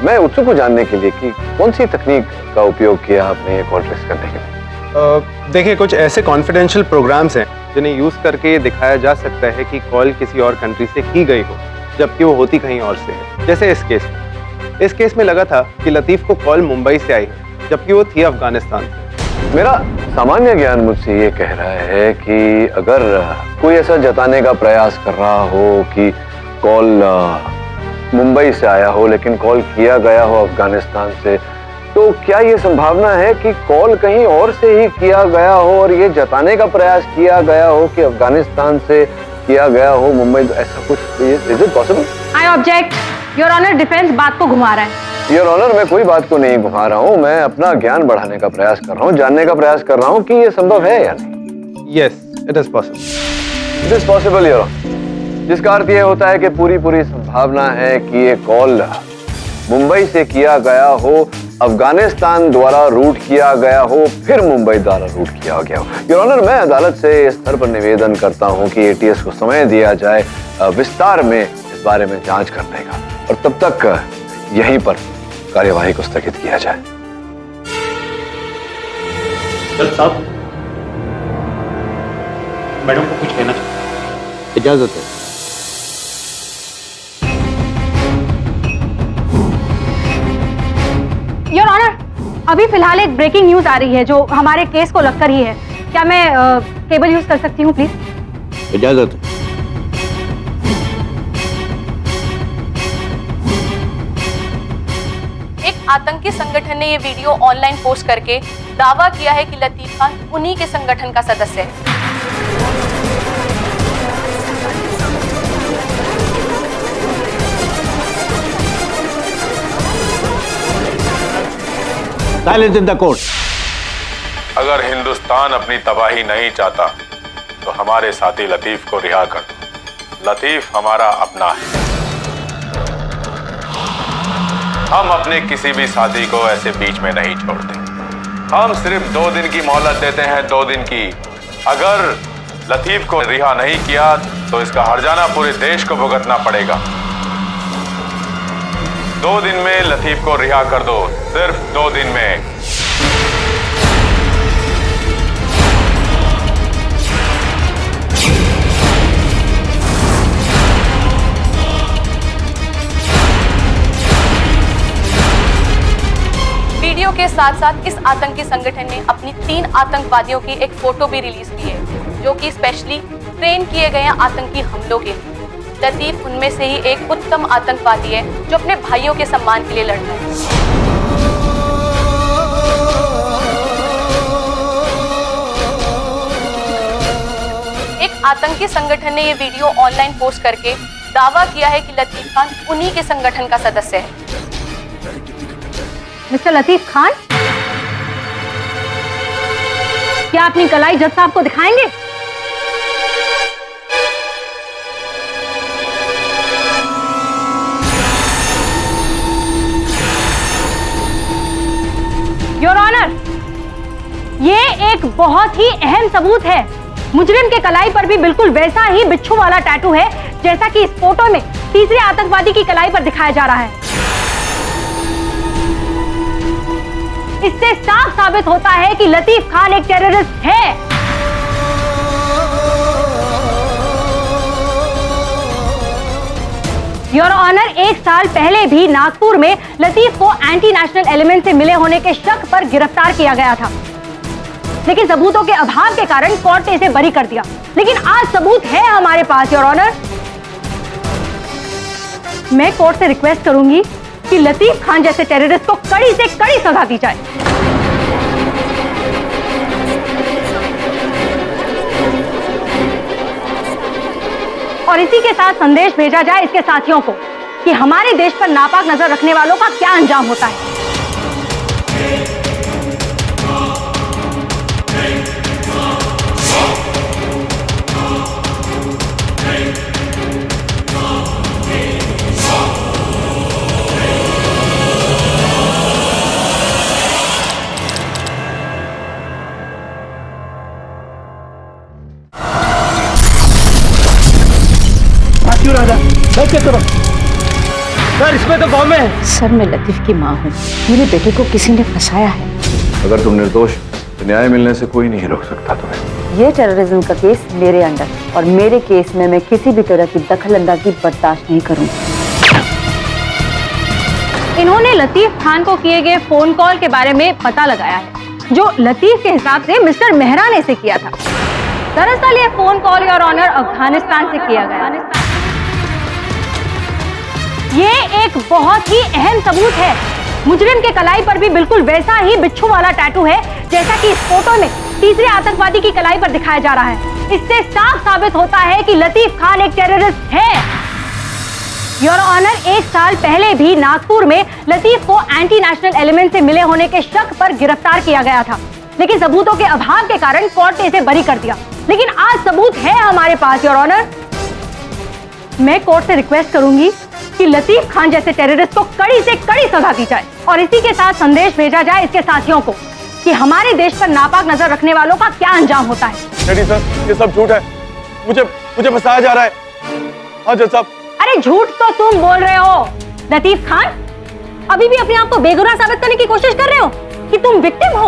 Speaker 8: मैं उत्सुक हूँ जानने के लिए कि कौन सी तकनीक का उपयोग किया आपने कॉल ट्रेस करने के लिए।
Speaker 10: देखिए, कुछ ऐसे कॉन्फिडेंशियल प्रोग्राम्स हैं जिन्हें यूज करके ये दिखाया जा सकता है कि कॉल किसी और कंट्री से की गई हो जबकि वो होती कहीं और से है। जैसे इस केस में लगा था कि लतीफ को कॉल मुंबई से आई है जबकि वो थी अफगानिस्तान से।
Speaker 8: मेरा सामान्य ज्ञान मुझसे ये कह रहा है कि अगर कोई ऐसा जताने का प्रयास कर रहा हो कि कॉल मुंबई से आया हो लेकिन कॉल किया गया हो अफगानिस्तान से, तो क्या ये संभावना है कि कॉल कहीं और से ही किया गया हो और ये जताने का प्रयास किया गया हो कि अफगानिस्तान से किया गया हो मुंबई? ऐसा कुछ is it possible?
Speaker 16: I object your honour, defence बात को घुमा रहा है।
Speaker 8: योर ऑनर, मैं कोई बात को नहीं घुमा रहा हूँ, मैं अपना ज्ञान बढ़ाने का प्रयास कर रहा हूँ, जानने का प्रयास कर रहा हूँ कि ये संभव है या नहीं।
Speaker 10: Yes, it is possible.
Speaker 8: It is possible your honour, जिसका अर्थ ये होता है कि पूरी संभावना है कि ये कॉल मुंबई से किया गया हो, अफगानिस्तान द्वारा रूट किया गया हो, फिर मुंबई द्वारा रूट किया गया हो। योर ऑनर, मैं अदालत से इस स्तर पर निवेदन करता हूं कि एटीएस को समय दिया जाए विस्तार में इस बारे में जांच करने का, और तब तक यहीं पर कार्यवाही को स्थगित किया जाए।
Speaker 7: जज साहब, मैडम को कुछ कहना चाहिए।
Speaker 11: इजाजत है।
Speaker 16: योर ऑनर, अभी फिलहाल एक ब्रेकिंग न्यूज आ रही है जो हमारे केस को लगकर ही है। क्या मैं केबल यूज कर सकती हूँ प्लीज?
Speaker 11: इजाजत है।
Speaker 5: एक आतंकी संगठन ने ये वीडियो ऑनलाइन पोस्ट करके दावा किया है कि लतीफ खान उन्हीं के संगठन का सदस्य है।
Speaker 11: Silence in the court.
Speaker 9: अगर हिंदुस्तान अपनी तबाही नहीं चाहता तो हमारे साथी लतीफ को रिहा कर दो। लतीफ हमारा अपना है। हम अपने किसी भी साथी को ऐसे बीच में नहीं छोड़ते। हम सिर्फ 2 दिन की मोहलत देते हैं, 2 दिन की। अगर लतीफ को रिहा नहीं किया तो इसका हर्जाना पूरे देश को भुगतना पड़ेगा। 2 दिन में लतीफ को रिहा कर दो, सिर्फ 2 दिन में।
Speaker 5: वीडियो के साथ साथ इस आतंकी संगठन ने अपनी 3 आतंकवादियों की एक फोटो भी रिलीज की है, जो कि स्पेशली ट्रेन किए गए आतंकी हमलों के लिए। लतीफ उनमें से ही एक उत्तम आतंकवादी है जो अपने भाइयों के सम्मान के लिए लड़ता है। एक आतंकी संगठन ने ये वीडियो ऑनलाइन पोस्ट करके दावा किया है कि लतीफ खान उन्हीं के संगठन का सदस्य है।
Speaker 16: मिस्टर लतीफ खान, क्या अपनी कलाई जज साहब को दिखाएंगे? योर ऑनर, ये एक बहुत ही अहम सबूत है। मुजरिम के कलाई पर भी बिल्कुल वैसा ही बिच्छू वाला टैटू है जैसा कि इस फोटो में तीसरे आतंकवादी की कलाई पर दिखाया जा रहा है। इससे साफ साबित होता है कि लतीफ खान एक टेररिस्ट है। योर ऑनर, 1 साल पहले भी नागपुर में लतीफ को एंटी नेशनल एलिमेंट से मिले होने के शक पर गिरफ्तार किया गया था, लेकिन सबूतों के अभाव के कारण कोर्ट ने इसे बरी कर दिया। लेकिन आज सबूत है हमारे पास योर ऑनर। मैं कोर्ट से रिक्वेस्ट करूंगी कि लतीफ खान जैसे टेररिस्ट को कड़ी से कड़ी सजा दी जाए। और इसी के साथ संदेश भेजा जाए इसके साथियों को कि हमारे देश पर नापाक नजर रखने वालों का क्या अंजाम होता है।
Speaker 6: सर, इसमें तो बॉम्ब है। सर, मैं लतीफ की माँ हूँ। मेरे बेटे को किसी ने फंसाया है।
Speaker 8: अगर तुम निर्दोष तो न्याय मिलने से कोई नहीं रोक सकता तुम्हें।
Speaker 6: ये टेररिज्म का केस मेरे अंडर, और मेरे केस में मैं किसी भी तरह की दखलंदाजी बर्दाश्त नहीं करूँगी।
Speaker 16: इन्होंने लतीफ खान को किए गए फोन कॉल के बारे में पता लगाया है, जो लतीफ के हिसाब से मिस्टर मेहरा ने से किया था। दरअसल ये phone call your honour Afghanistan से किया गया। ये एक बहुत ही अहम सबूत है। मुजरिम के कलाई पर भी बिल्कुल वैसा ही बिच्छू वाला टैटू है जैसा कि इस फोटो में तीसरे आतंकवादी की कलाई पर दिखाया जा रहा है। इससे साफ साबित होता है कि लतीफ खान एक टेररिस्ट है। योर ऑनर, 1 साल पहले भी नागपुर में लतीफ को एंटी नेशनल एलिमेंट से मिले होने के शक पर गिरफ्तार किया गया था, लेकिन सबूतों के अभाव के कारण कोर्ट ने इसे बरी कर दिया। लेकिन आज सबूत है हमारे पास। योर ऑनर, मैं कोर्ट से रिक्वेस्ट करूंगी कि लतीफ खान जैसे टेररिस्ट को कड़ी से कड़ी सजा दी जाए और इसी के साथ संदेश भेजा जाए इसके साथियों को कि हमारे देश पर नापाक नजर रखने वालों का क्या अंजाम होता है।
Speaker 1: डैडी सर, ये सब झूठ है। मुझे फंसाया जा रहा है। हाँ जज साहब।
Speaker 16: अरे झूठ तो तुम बोल रहे हो लतीफ खान। अभी भी अपने आप को बेगुनाह साबित करने की कोशिश कर रहे हो कि तुम विक्टिम हो।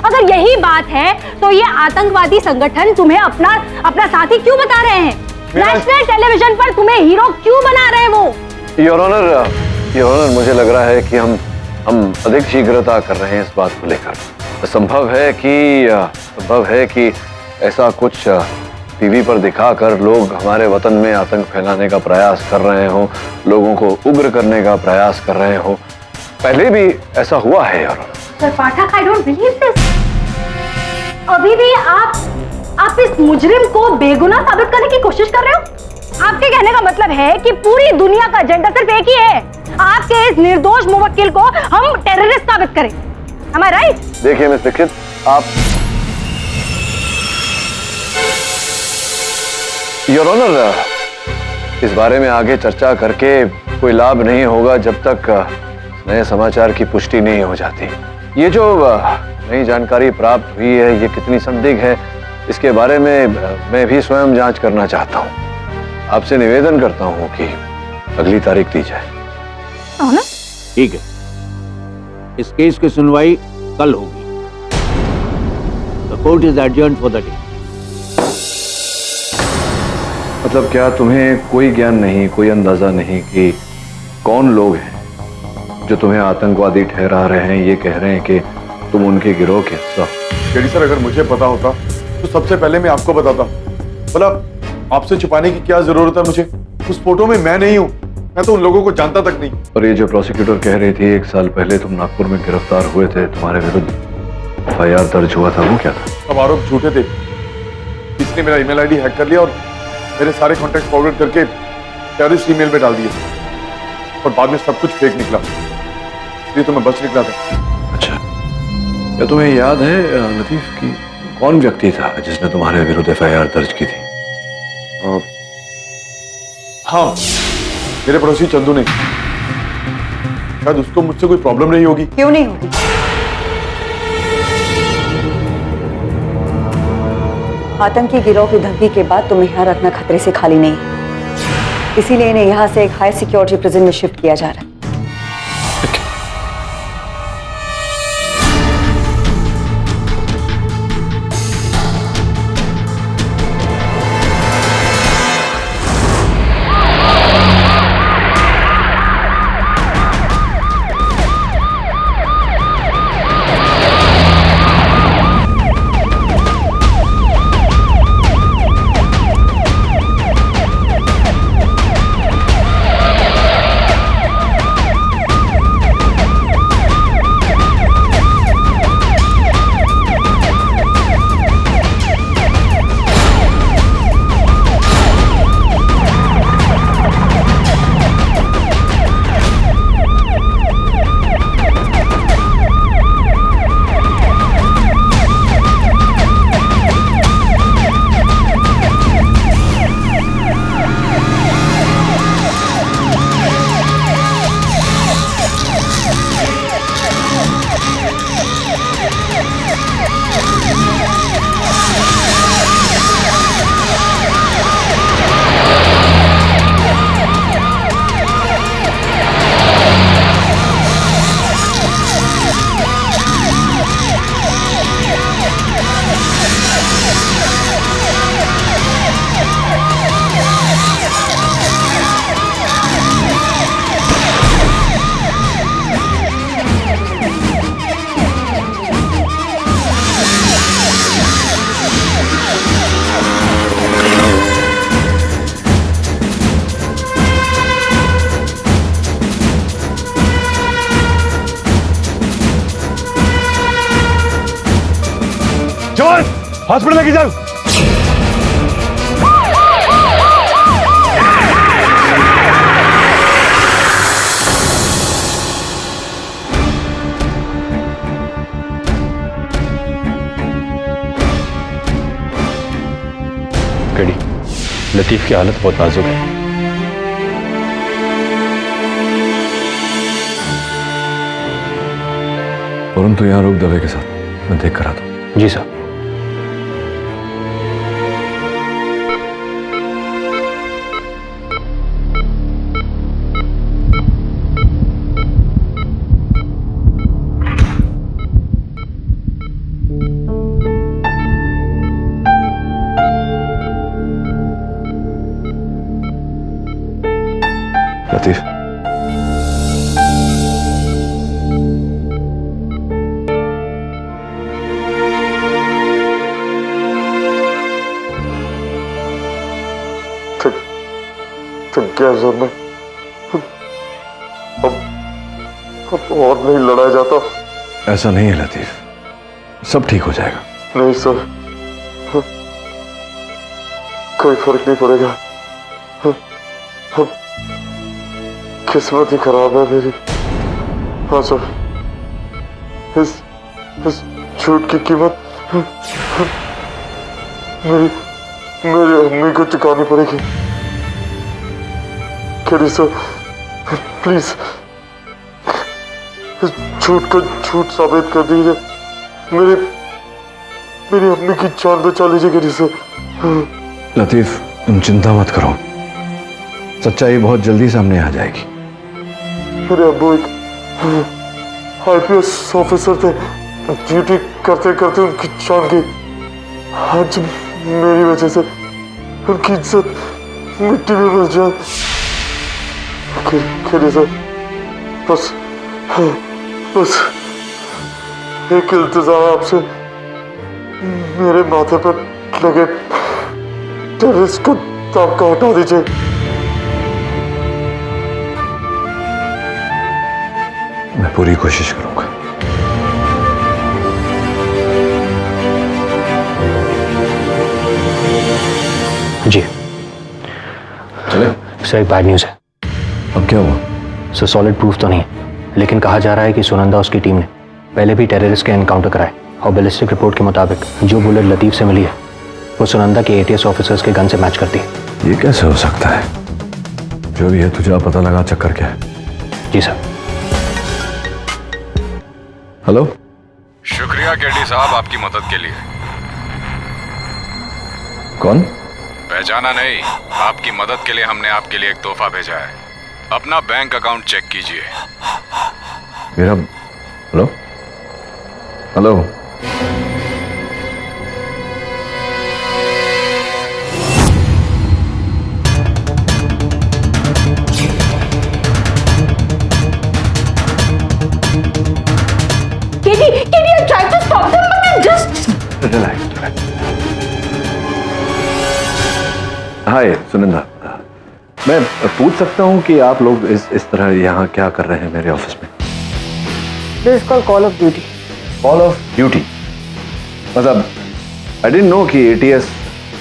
Speaker 16: अगर यही बात है तो ये आतंकवादी संगठन तुम्हें अपना साथी क्यों बता रहे हैं? नेशनल टेलीविजन पर तुम्हें हीरो क्यों बना रहे हैं वो?
Speaker 8: योर ऑनर, मुझे लग रहा है कि हम अधिक शीघ्रता कर रहे हैं इस बात को लेकर। संभव है कि ऐसा कुछ टीवी पर दिखाकर लोग हमारे वतन में आतंक फैलाने का प्रयास कर रहे हो, लोगों को उग्र करने का प्रयास कर रहे हो। पहले भी ऐसा हुआ है your honour.
Speaker 16: Sir Pathak, I don't believe this। अभी भी आप इस मुजरिम को बेगुनाह साबित करने की कोशिश कर रहे हो? आपके कहने का मतलब है कि पूरी दुनिया का एजेंडा सिर्फ एक ही है, आपके इस निर्दोष मुवक्किल को हम टेररिस्ट साबित करें। Am I right?
Speaker 8: देखिए मिस दीक्षित, आप योर ऑनर, इस बारे में आगे चर्चा करके कोई लाभ नहीं होगा जब तक नए समाचार की पुष्टि नहीं हो जाती। ये जो नई जानकारी प्राप्त हुई है ये कितनी संदिग्ध है, इसके बारे में मैं भी स्वयं जांच करना चाहता हूँ। आपसे निवेदन करता हूँ कि अगली तारीख दी जाए।
Speaker 17: ठीक है, इस केस की सुनवाई कल होगी। The court is adjourned for the day.
Speaker 8: मतलब क्या तुम्हें कोई ज्ञान नहीं, कोई अंदाजा नहीं कि कौन लोग हैं जो तुम्हें आतंकवादी ठहरा रहे हैं, ये कह रहे हैं कि तुम उनके गिरोह के हिस्सा हो?
Speaker 1: डैडी सर, अगर मुझे पता होता तो सबसे पहले मैं आपको बताता। भला आपसे छुपाने की क्या जरूरत है मुझे? उस फोटो में मैं नहीं हूँ, मैं तो उन लोगों को जानता तक नहीं।
Speaker 8: और ये जो प्रोसिक्यूटर कह रही थी 1 साल पहले तुम नागपुर में गिरफ्तार हुए थे, तुम्हारे विरुद्ध FIR दर्ज हुआ था, वो क्या था?
Speaker 1: सब आरोप झूठे थे। इसने मेरा ईमेल आईडी हैक कर लिया और मेरे सारे कॉन्टैक्ट फॉरवर्ड करके टेररिस्ट ईमेल में डाल दिए और बाद में सब कुछ फेक निकला, इसलिए तो मैं बच निकला था।
Speaker 8: अच्छा, क्या तुम्हें याद है लतीफ की कौन व्यक्ति था जिसने तुम्हारे विरुद्ध FIR दर्ज की थी?
Speaker 1: हाँ, मेरे पड़ोसी चंदू ने। शायद उसको मुझसे कोई प्रॉब्लम नहीं होगी।
Speaker 6: क्यों नहीं होगी? आतंकी गिरोह की धमकी के बाद तुम्हें यहाँ रखना खतरे से खाली नहीं, इसीलिए इन्हें यहाँ से एक हाई सिक्योरिटी प्रिजन में शिफ्ट किया जा रहा है।
Speaker 1: हॉस्पिटल लेके जाओ।
Speaker 7: केडी, लतीफ की हालत बहुत नाजुक है।
Speaker 8: वरुण तो यहाँ रुक दवे के साथ, मैं देख कर आता हूँ।
Speaker 7: जी साहब।
Speaker 8: लतीफ,
Speaker 1: थक गया सर मैं। अब और नहीं लड़ा जाता।
Speaker 8: ऐसा नहीं है लतीफ, सब ठीक हो जाएगा।
Speaker 1: नहीं सर, कोई फर्क नहीं पड़ेगा। अब किस्मत ही खराब है मेरी। हाँ सर, इस झूठ की कीमत मेरी अम्मी को चुकानी पड़ेगी। केडी सर, प्लीज इस झूठ को झूठ साबित कर दीजिए। मेरी अम्मी की जान बचा लीजिए केडी सर।
Speaker 8: लतीफ, तुम चिंता मत करो, सच्चाई बहुत जल्दी सामने आ जाएगी।
Speaker 1: मेरे अब्बू एक IPS ऑफिसर थे, ड्यूटी करते करते उनकी जान गई। आज मेरी वजह से उनकी इज्जत मिट्टी में मिल जाए। केडी सर, बस एक इल्तिजा आपसे, मेरे माथे पर लगे टेररिस्ट को दाग का हटा दीजिए।
Speaker 8: मैं पूरी कोशिश करूंगा।
Speaker 7: जी
Speaker 8: चले।
Speaker 7: सर, एक बैड न्यूज़ है।
Speaker 8: अब क्या हुआ?
Speaker 7: सर, सॉलिड प्रूफ तो नहीं है, लेकिन कहा जा रहा है कि सुनंदा उसकी टीम ने पहले भी टेररिस्ट के एनकाउंटर कराए और बैलिस्टिक रिपोर्ट के मुताबिक जो बुलेट लतीफ से मिली है वो सुनंदा के ATS ऑफिसर्स के गन से मैच करती है।
Speaker 8: ये कैसे हो सकता है? जो भी है तुझे पता लगा चक्कर क्या है?
Speaker 7: जी सर।
Speaker 8: हेलो।
Speaker 9: शुक्रिया केडी साहब आपकी मदद के लिए।
Speaker 8: कौन?
Speaker 9: पहचाना नहीं? आपकी मदद के लिए हमने आपके लिए एक तोहफा भेजा है। अपना बैंक अकाउंट चेक कीजिए।
Speaker 8: मेरा hello hello
Speaker 15: Katie, I tried to stop them, but they just...
Speaker 8: relax. Hi Sunanda, मैं पूछ सकता हूँ कि आप लोग इस तरह यहाँ क्या कर रहे हैं मेरे ऑफिस में?
Speaker 6: This is called call of duty.
Speaker 8: Call of duty? मतलब आई डिडंट नो कि ATS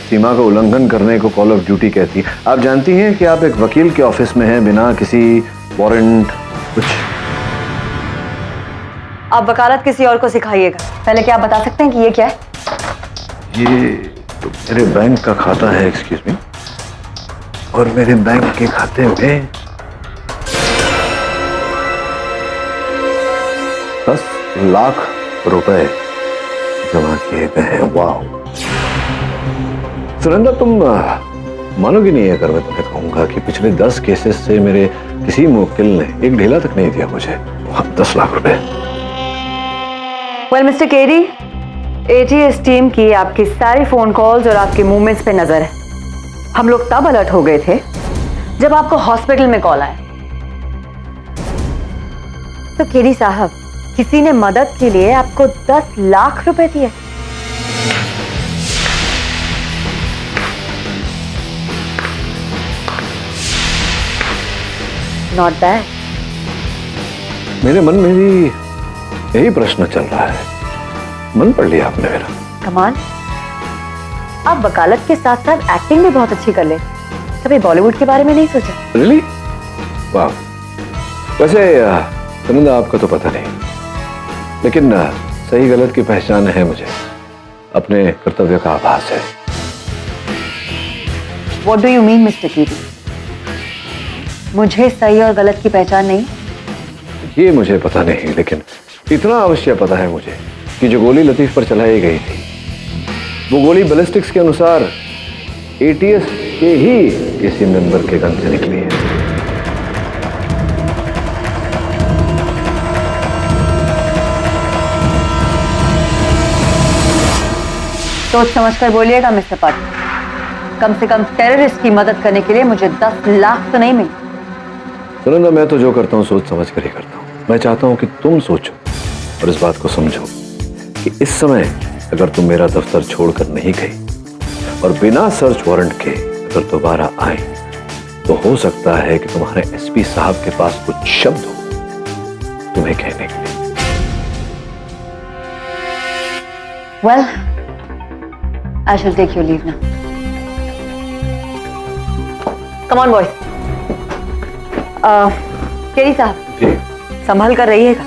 Speaker 8: सीमा का उल्लंघन करने को कॉल ऑफ ड्यूटी कहती है। आप जानती हैं कि आप एक वकील के ऑफिस में हैं बिना किसी वारंट कुछ?
Speaker 6: आप वकालत किसी और को सिखाइएगा। पहले क्या आप बता सकते हैं कि ये क्या है?
Speaker 8: ये तो मेरे बैंक का खाता है, एक्सक्यूज मी, और मेरे बैंक के खाते में 10 लाख रुपए जमा किए गए हैं। वाह सुनंदा, तुम मानोगी नहीं अगर मैं तुम्हें कहूंगा कि पिछले 10 केसेस से मेरे किसी मुवक्किल ने एक ढीला तक नहीं दिया मुझे। 10 लाख रुपए।
Speaker 6: Well mister KD, ATS team की आपकी सारी फोन कॉल्स और आपके मूवमेंट्स पे नजर है। हम लोग तब अलर्ट हो गए थे जब आपको हॉस्पिटल में कॉल आया। तो केडी साहब, किसी ने मदद के लिए आपको 10 लाख रुपए दिए। Not bad.
Speaker 8: मेरे मन में भी यही प्रश्न चल रहा है। मन पढ़ लिया आपने मेरा।
Speaker 6: कमान, आप वकालत के साथ साथ एक्टिंग भी बहुत अच्छी कर ले। कभी बॉलीवुड के बारे में नहीं सोचा?
Speaker 8: रियली? वाह। वैसे सुनंदा, आपका तो पता नहीं, लेकिन सही गलत की पहचान है मुझे, अपने कर्तव्य का आभास है।
Speaker 6: What do you mean, mister कीरी? मुझे सही और गलत की पहचान नहीं?
Speaker 8: ये मुझे पता नहीं, लेकिन इतना अवश्य पता है मुझे कि जो गोली लतीफ पर चलाई गई थी, वो गोली बैलिस्टिक्स के अनुसार एटीएस के ही किसी मेंबर के गन से निकली है।
Speaker 6: सोच समझकर बोलिएगा मिस्टर पाटिल। कम से कम टेररिस्ट की मदद करने के लिए मुझे 10 लाख तो नहीं मिले।
Speaker 8: सुनंदा, मैं तो जो करता हूँ सोच समझ कर ही करता हूँ। मैं चाहता हूँ कि तुम सोचो और इस बात को समझो कि इस समय अगर तुम मेरा दफ्तर छोड़कर नहीं गई और बिना सर्च वारंट के अगर दोबारा आए, तो हो सकता है कि तुम्हारे एसपी साहब के पास कुछ शब्द हो तुम्हें कहने के लिए।
Speaker 6: Well, I shall take your leave now. Come on, boys. केरी साहब, संभल कर रहिएगा,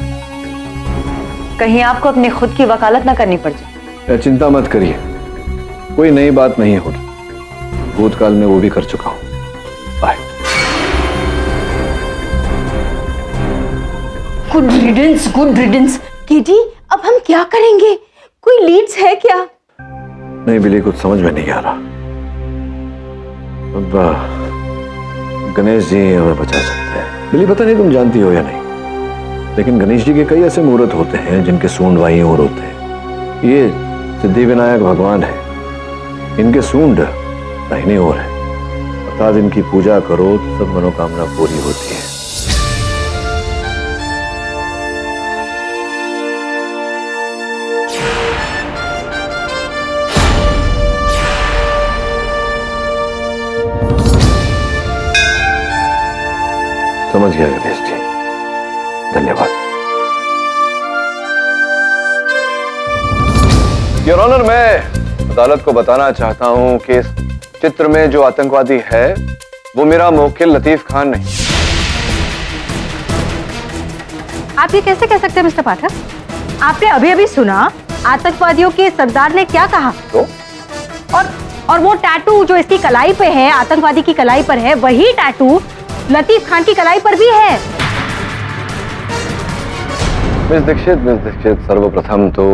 Speaker 6: कहीं आपको अपनी खुद की वकालत ना करनी पड़ जाए।
Speaker 8: चिंता मत करिए, कोई नई बात नहीं होगी। भूतकाल में वो भी कर चुका हूं। Bye.
Speaker 15: Good riddance, good riddance. Katie, अब हम क्या करेंगे? कोई लीड्स है क्या?
Speaker 8: नहीं बिली, कुछ समझ में नहीं आ रहा। अब गणेश जी हमें बचा सकते हैं। बिली, पता नहीं तुम जानती हो या नहीं, लेकिन गणेश जी के कई ऐसे मुहूर्त होते हैं जिनके सूंड बाईं ओर होते हैं। ये सिद्धि विनायक भगवान है, इनके सूंड दाहिनी ओर है, अर्थात इनकी पूजा करो तो सब मनोकामना पूरी होती है। समझ गया गणेश जी, धन्यवाद।
Speaker 10: योर ऑनर, मैं अदालत को बताना चाहता हूं कि इस चित्र में जो आतंकवादी है वो मेरा मुवक्किल लतीफ खान नहीं।
Speaker 16: आप ये कैसे कह सकते हैं मिस्टर पाठक? आपने अभी अभी सुना आतंकवादियों के सरदार ने क्या कहा?
Speaker 10: तो?
Speaker 16: और वो टैटू जो इसकी कलाई पे है, आतंकवादी की कलाई पर है, वही टैटू लतीफ खान की कलाई पर भी है।
Speaker 8: मिस दीक्षित, सर्वप्रथम तो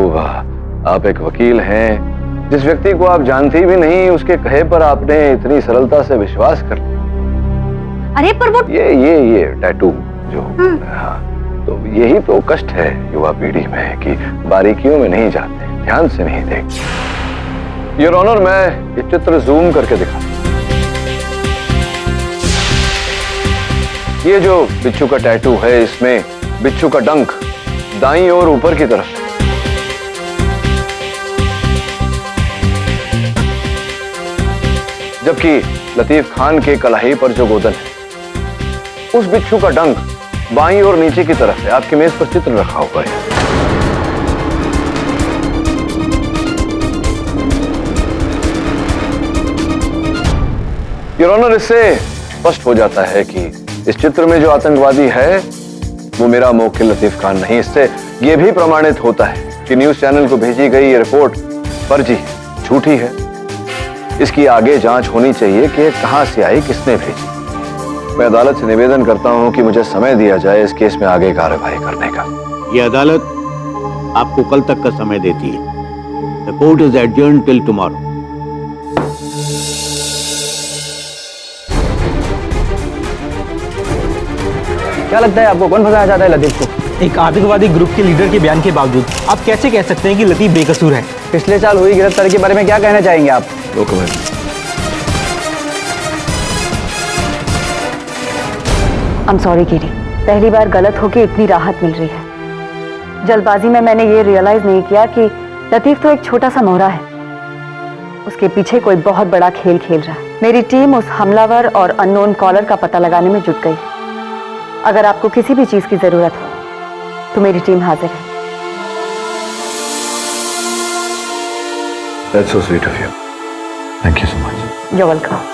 Speaker 8: आप एक वकील हैं। जिस व्यक्ति को आप जानती भी नहीं, उसके कहे पर आपने इतनी सरलता से विश्वास कर लिया।
Speaker 16: अरे पर वो
Speaker 8: ये टैटू जो, हाँ, तो यही तो कष्ट है युवा पीढ़ी में कि बारीकियों में नहीं जाते, ध्यान से नहीं देखते। योर ऑनर, मैं ये चित्र जूम करके दिखा। ये जो बिच्छू का टैटू है, इसमें बिच्छू का डंक दाईं ओर ऊपर की तरफ है, जबकि लतीफ खान के कलाई पर जो गोदन है, उस बिच्छू का डंक बाईं ओर नीचे की तरफ है। आपकी मेज पर चित्र रखा हुआ है। योर ऑनर, इससे स्पष्ट हो जाता है कि इस चित्र में जो आतंकवादी है वो मेरा मुवक्किल लतीफ खान नहीं। इससे यह भी प्रमाणित होता है कि न्यूज चैनल को भेजी गई ये रिपोर्ट फर्जी, झूठी है। इसकी आगे जांच होनी चाहिए कि कहां से आई, किसने भेजी। मैं अदालत से निवेदन करता हूं कि मुझे समय दिया जाए इस केस में आगे कार्रवाई करने का।
Speaker 17: ये अदालत आपको कल तक का समय देती है। The court is adjourned till tomorrow.
Speaker 4: क्या लगता है आपको, कौन फंसाया जाता है लतीफ को?
Speaker 18: एक आतंकवादी ग्रुप के लीडर के बयान के बावजूद आप कैसे कह सकते हैं कि लतीफ बेकसूर है?
Speaker 4: पिछले साल हुई गिरफ्तारी के बारे में क्या कहना चाहेंगे आप?
Speaker 8: No comment.
Speaker 6: I'm sorry कीरी, पहली बार गलत होके इतनी राहत मिल रही है। जल्दबाजी में मैंने ये रियलाइज नहीं किया कि लतीफ तो एक छोटा सा मोहरा है, उसके पीछे कोई बहुत बड़ा खेल खेल रहा है। मेरी टीम उस हमलावर और अननोन कॉलर का पता लगाने में जुट गई। अगर आपको किसी भी चीज की जरूरत हो तो मेरी टीम हाजिर है।
Speaker 8: That's so sweet of you. Thank you so much.
Speaker 6: You're welcome.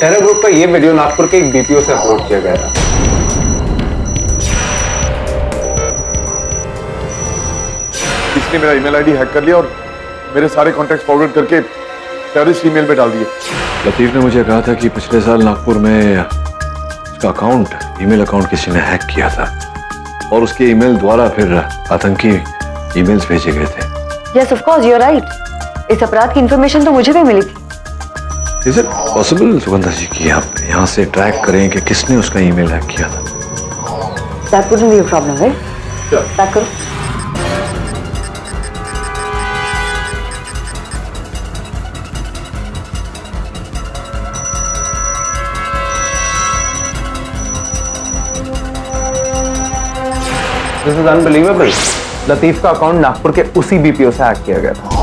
Speaker 10: Terror group का ये वीडियो नागपुर के एक बीपीओ से अपलोड किया गया था।
Speaker 1: इसने मेरा ईमेल आईडी हैक कर लिया और मेरे सारे कॉन्टैक्ट फॉरवर्ड करके टेररिस्ट ईमेल में डाल दिए।
Speaker 8: लतीफ ने मुझे कहा था कि पिछले साल नागपुर में उसका अकाउंट, ईमेल अकाउंट किसी ने हैक किया था और उसके ईमेल द्वारा फिर आतंकी ईमेल्स भेजे गए थे।
Speaker 6: Yes, of course, you're right. इस अपराध की इंफॉर्मेशन तो मुझे भी मिली थी।
Speaker 8: Is it possible, सुगंधा जी, कि आप यहाँ से ट्रैक करें कि किसने उसका ईमेल हैक किया था?
Speaker 6: That wouldn't be a problem, right?
Speaker 1: Sure.
Speaker 6: Track करो।
Speaker 10: This is unbelievable. लतीफ का अकाउंट नागपुर के उसी बीपीओ से हैक किया गया था।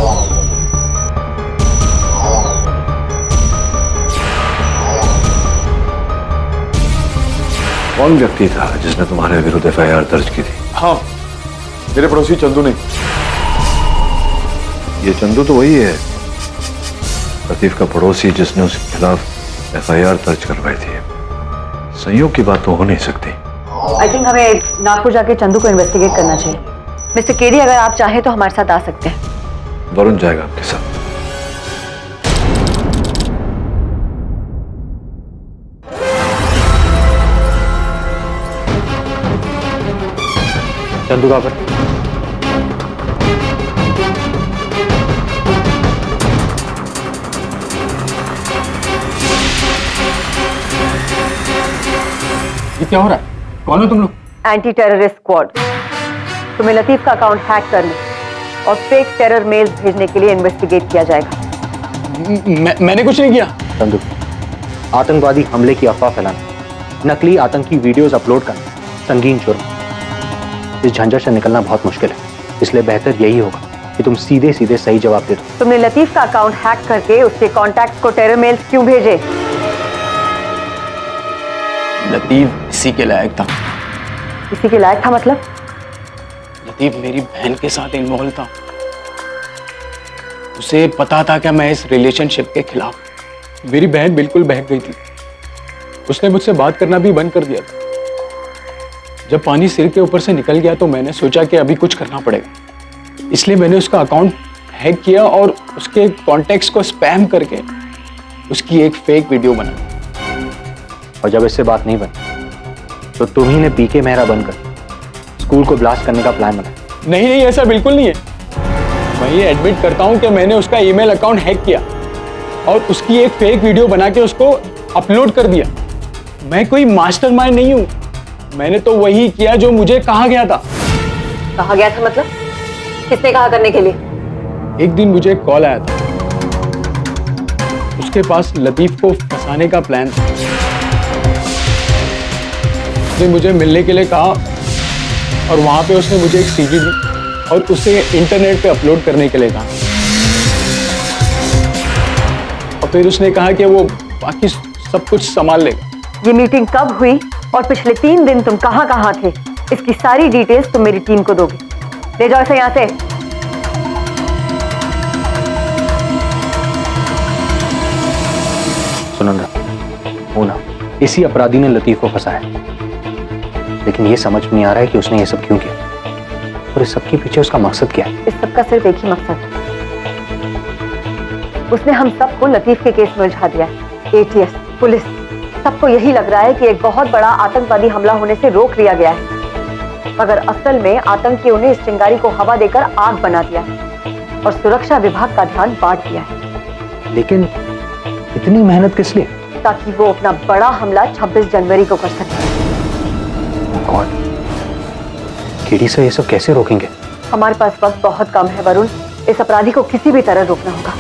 Speaker 8: कौन व्यक्ति था जिसने तुम्हारे विरुद्ध एफआईआर दर्ज की थी?
Speaker 1: हाँ, मेरे पड़ोसी चंदू ने।
Speaker 8: ये चंदू तो वही है, लतीफ का पड़ोसी, जिसने उसके खिलाफ एफआईआर दर्ज करवाई थी। संयोग की बात तो हो नहीं सकती।
Speaker 6: आई थिंक हमें नागपुर जाके चंदू को इन्वेस्टिगेट करना चाहिए। मिस्टर केडी, अगर आप चाहें तो हमारे साथ आ सकते हैं।
Speaker 8: वरुण जाएगा आपके साथ।
Speaker 7: चंदू कहाँ पर?
Speaker 18: ये क्या हो रहा है? कौन हो तुम लोग?
Speaker 6: Anti terrorist squad. तुम्हें लतीफ का अकाउंट हैक करने और फेक टेरर मेल्स भेजने के लिए इन्वेस्टिगेट किया जाएगा।
Speaker 18: मैंने कुछ नहीं किया।
Speaker 7: चंदू, आतंकवादी हमले की अफवाह फैलाना, नकली आतंकी वीडियोस अपलोड करना संगीन जुर्म। इस झंझट से निकलना बहुत मुश्किल है, इसलिए बेहतर यही होगा कि तुम सीधे सीधे सही जवाब दे दो।
Speaker 6: तुमने लतीफ का अकाउंट हैक करके उसके कॉन्टैक्ट्स को टेरर मेल्स क्यों भेजे?
Speaker 18: लतीफ इसी के लायक था।
Speaker 6: इसी के लायक था मतलब?
Speaker 18: लतीफ मेरी बहन के साथ इन्वॉल्व था। उसे पता था कि मैं इस रिलेशनशिप के खिलाफ। मेरी बहन बिल्कुल बहक गई थी। उसने मुझसे बात करना भी बंद कर दिया था। जब पानी सिर के ऊपर से निकल गया तो मैंने सोचा कि अभी कुछ करना पड़ेगा, इसलिए मैंने उसका अकाउंट हैक किया और उसके कॉन्टैक्ट्स को स्पैम करके उसकी एक फेक वीडियो बनाई।
Speaker 7: और जब इससे बात नहीं बनी तो तुम ही ने पीके मेहरा बनकर स्कूल को ब्लास्ट करने का प्लान बनाया।
Speaker 18: नहीं नहीं, ऐसा बिल्कुल नहीं है। मैं ये एडमिट करता हूं कि मैंने उसका ईमेल अकाउंट हैक किया और उसकी एक फेक वीडियो बना के उसको अपलोड कर दिया। मैं कोई मास्टरमाइंड नहीं हूं, मैंने तो वही किया जो मुझे कहा गया था।
Speaker 6: कहा गया था मतलब? किसने कहा करने के लिए?
Speaker 18: एक दिन मुझे एक कॉल आया था, उसके पास लतीफ को फंसाने का प्लान था। उसने मुझे मिलने के लिए कहा और वहां पे उसने मुझे एक सीडी दी और उसे इंटरनेट पे अपलोड करने के लिए कहा। और फिर उसने कहा कि वो बाकी सब कुछ संभाल लेगा।
Speaker 6: ये मीटिंग कब हुई और पिछले 3 दिन तुम कहां थे? इसकी सारी डिटेल्स तुम मेरी टीम को दोगे। ले जाओ इसे यहाँ से।
Speaker 7: सुनंदा, होना इसी अपराधी ने लतीफ को फंसाया, लेकिन ये समझ में नहीं आ रहा है कि उसने ये सब क्यों किया और इस सब के पीछे उसका मकसद क्या है।
Speaker 6: इस सब का सिर्फ एक ही मकसद है, उसने हम सबको लतीफ के केस में उलझा दिया है। एटीएस, पुलिस, सबको यही लग रहा है कि एक बहुत बड़ा आतंकवादी हमला होने से रोक लिया गया है, मगर असल में आतंकियों ने इस चिंगारी को हवा देकर आग बना दिया है और सुरक्षा विभाग का ध्यान बांट दिया है।
Speaker 7: लेकिन इतनी मेहनत किस लिए?
Speaker 6: ताकि वो अपना बड़ा हमला 26 जनवरी को कर सके।
Speaker 7: कौन? केडी से ये सब कैसे रोकेंगे?
Speaker 6: हमारे पास वक्त बहुत कम है वरुण, इस अपराधी को किसी भी तरह रोकना होगा।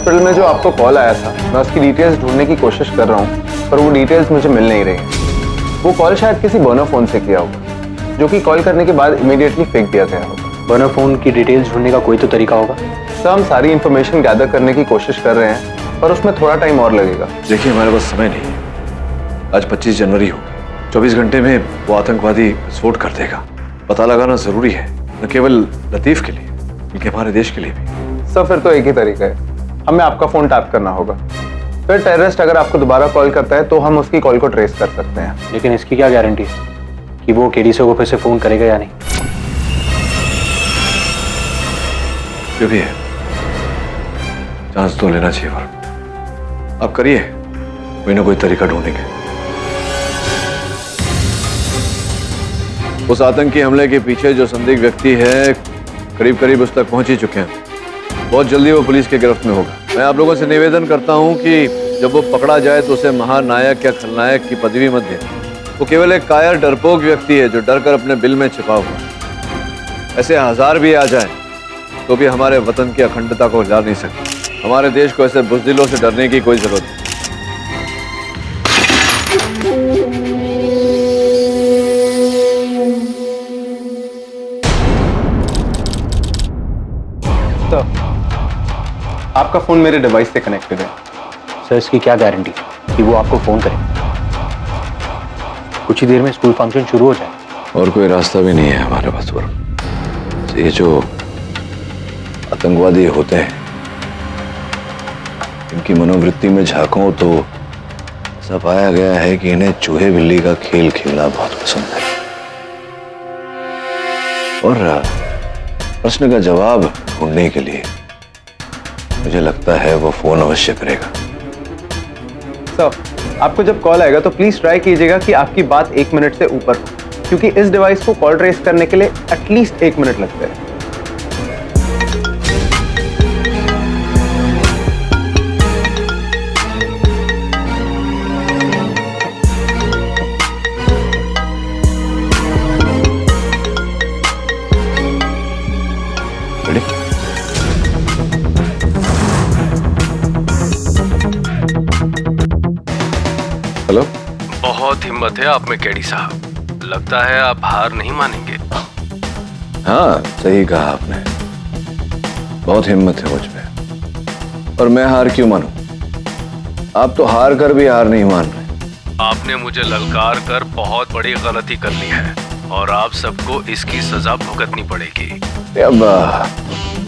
Speaker 10: हॉस्पिटल में जो आपको कॉल आया था, मैं उसकी डिटेल्स ढूंढने की कोशिश कर रहा हूँ, पर वो डिटेल्स मुझे मिल नहीं रही हैं। वो कॉल शायद किसी बर्नर फोन से किया होगा, जो कि कॉल करने के बाद इमीडिएटली फेंक दिया गया होगा।
Speaker 7: बर्नर फोन की डिटेल्स ढूंढने का कोई तो तरीका होगा?
Speaker 10: सर, हम सारी इंफॉर्मेशन गैदर करने की कोशिश कर रहे हैं, पर उसमें थोड़ा टाइम और लगेगा।
Speaker 8: देखिए, हमारे पास समय नहीं है। आज 25 जनवरी होगी। 24 घंटे में वो आतंकवादी विस्फोट कर देगा। पता लगाना जरूरी है, न केवल लतीफ के लिए बल्कि हमारे देश के लिए भी।
Speaker 10: सर, फिर तो एक ही तरीका है, हमें आपका फोन टैप करना होगा। फिर टेररिस्ट अगर आपको दोबारा कॉल करता है तो हम उसकी कॉल को ट्रेस कर सकते हैं।
Speaker 7: लेकिन इसकी क्या गारंटी है कि वो केडीसी को फिर से फोन करेगा या नहीं?
Speaker 8: जो भी है, चांस तो लेना चाहिए वरुण। आप करिए, कोई ना कोई तरीका ढूंढेंगे। उस आतंकी हमले के पीछे जो संदिग्ध व्यक्ति है, करीब करीब उस तक पहुंच ही चुके हैं। बहुत जल्दी वो पुलिस के गिरफ्त में होगा। मैं आप लोगों से निवेदन करता हूं कि जब वो पकड़ा जाए तो उसे महानायक या खलनायक की पदवी मत दें। वो केवल एक कायर डरपोक व्यक्ति है जो डर कर अपने बिल में छिपा हुआ। ऐसे 1000 भी आ जाए तो भी हमारे वतन की अखंडता को हिला नहीं सकते। हमारे देश को ऐसे बुज़दिलों से डरने की कोई जरूरत नहीं।
Speaker 10: आपका फोन मेरे डिवाइस से कनेक्टेड है।
Speaker 7: सर, इसकी क्या गारंटी कि वो आपको फोन करे? कुछ ही देर में स्कूल फंक्शन शुरू हो जाए।
Speaker 8: और कोई रास्ता भी नहीं है हमारे पास वरुण। ये जो आतंकवादी होते हैं, इनकी मनोवृत्ति में झांको तो ऐसा पाया गया है कि इन्हें चूहे बिल्ली का खेल खेलना बहुत पसंद है। और प्रश्न का जवाब ढूंढने के लिए मुझे लगता है वो फोन अवश्य करेगा।
Speaker 10: सर, आपको जब कॉल आएगा तो प्लीज ट्राई कीजिएगा कि आपकी बात 1 मिनट से ऊपर हो, क्योंकि इस डिवाइस को कॉल ट्रेस करने के लिए एटलीस्ट 1 मिनट लगता है।
Speaker 8: हेलो।
Speaker 19: बहुत हिम्मत है आप में केडी साहब, लगता है आप हार नहीं मानेंगे।
Speaker 8: हाँ, सही कहा आपने, बहुत हिम्मत है मुझ में। और मैं हार क्यों मानूं? आप तो हार कर भी हार नहीं मान रहे।
Speaker 19: आपने मुझे ललकार कर बहुत बड़ी गलती कर ली है और आप सबको इसकी सजा भुगतनी पड़ेगी।
Speaker 8: अब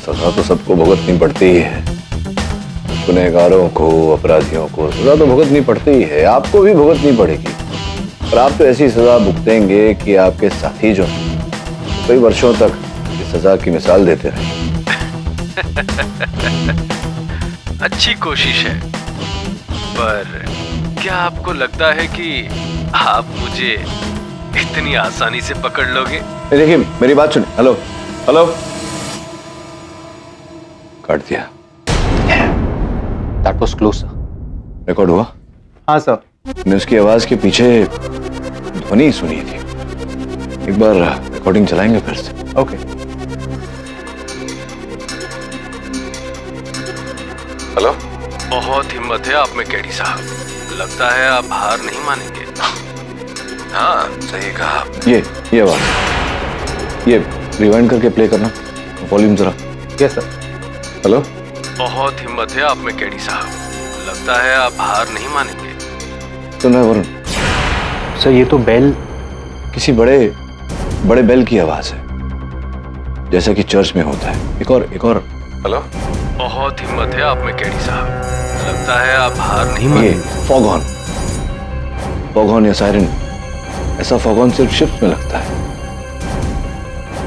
Speaker 8: सजा तो सबको भुगतनी पड़ती ही है। गुनहगारों को, अपराधियों को सजा तो भुगतनी पड़ती ही है। आपको भी भुगतनी पड़ेगी। और आप तो ऐसी सजा भुगतेंगे कि आपके साथी जो कई वर्षों तक इस सजा की मिसाल देते रहे।
Speaker 19: अच्छी कोशिश है, पर क्या आपको लगता है कि आप मुझे इतनी आसानी से पकड़ लोगे?
Speaker 8: देखिए, मेरी बात सुनिए। हेलो हेलो, काट दिया।
Speaker 7: That was close, sir.
Speaker 8: Record हुआ?
Speaker 10: हाँ सर।
Speaker 8: मैंने उसकी आवाज के पीछे ध्वनि सुनी थी। एक बार रिकॉर्डिंग चलाएंगे फिर से?
Speaker 10: ओके।
Speaker 8: हेलो।
Speaker 19: बहुत हिम्मत है आप में केडी साहब, लगता है आप हार नहीं मानेंगे।
Speaker 8: हाँ, सही कहा आपने। ये आवाज, ये रिवाइंड करके प्ले करना, वॉल्यूम जरा।
Speaker 10: Yes sir.
Speaker 19: हेलो। बहुत हिम्मत है आप में केडी साहब, लगता है आप हार नहीं मानेंगे।
Speaker 8: सुना है वरुण?
Speaker 7: सर, ये तो बेल,
Speaker 8: किसी बड़े बेल की आवाज है, जैसा कि चर्च में होता है। एक और। हेलो।
Speaker 19: बहुत हिम्मत है आप में केडी साहब, लगता है आप हार नहीं मानेंगे।
Speaker 8: फॉग हॉर्न या सायरन, ऐसा फॉग हॉर्न सिर्फ शिप में लगता है।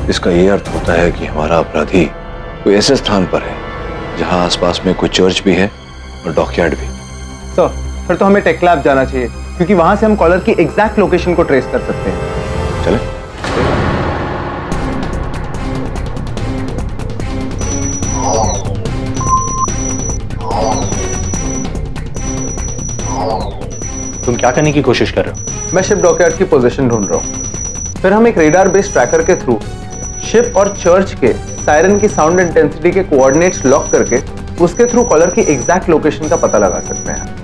Speaker 8: इसका ये अर्थ होता है कि हमारा अपराधी कोई ऐसे स्थान पर है जहां आसपास में कोई चर्च भी है और डॉकयार्ड भी।
Speaker 10: सर, फिर तो हमें टेक लैब जाना चाहिए, क्योंकि वहां से हम कॉलर की एग्जैक्ट लोकेशन को ट्रेस कर सकते हैं।
Speaker 8: चले।
Speaker 7: तुम क्या करने की कोशिश कर रहे हो?
Speaker 10: मैं शिप डॉकयार्ड की पोजीशन ढूंढ रहा हूं। फिर हम एक रेडार बेस्ड ट्रैकर के थ्रू शिप और चर्च के सायरन की साउंड इंटेंसिटी के कोऑर्डिनेट्स लॉक करके उसके थ्रू कॉलर की एग्जैक्ट लोकेशन का पता लगा सकते हैं।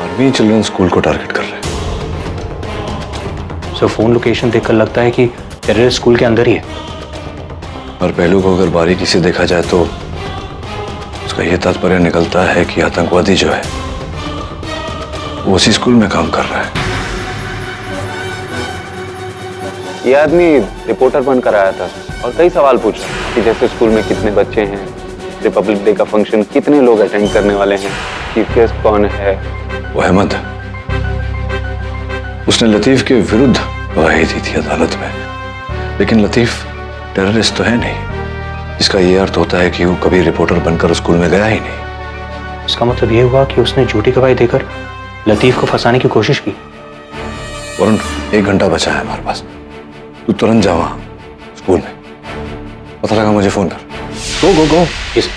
Speaker 8: आर्मी चिल्ड्रन स्कूल को टारगेट कर रहे हैं।
Speaker 7: सर फोन लोकेशन देखकर लगता है कि टेररिस्ट स्कूल के अंदर ही है।
Speaker 8: और पहलू को अगर बारीकी से देखा जाए तो उसका यह तात्पर्य निकलता है कि आतंकवादी जो है वो उसी स्कूल में काम कर रहा है।
Speaker 11: ये आदमी रिपोर्टर बनकर आया था और कई सवाल पूछा कि जैसे स्कूल में कितने बच्चे हैं, रिपब्लिक डे का फंक्शन कितने लोग अटेंड करने वाले हैं, चीफ गेस्ट कौन है।
Speaker 8: वो अहमद है, उसने लतीफ के विरुद्ध गवाही दी थी अदालत में, लेकिन लतीफ टेररिस्ट तो है नहीं, इसका यह अर्थ होता है कि वो कभी रिपोर्टर बनकर स्कूल में गया ही नहीं।
Speaker 7: इसका मतलब यह हुआ कि उसने झूठी गवाही देकर लतीफ को फंसाने की कोशिश की।
Speaker 8: वरुण, 1 घंटा बचा है हमारे पास, तू तुरंत जा वहां स्कूल में, पता लगा मुझे फोन कर।
Speaker 7: गो गो गो। यस।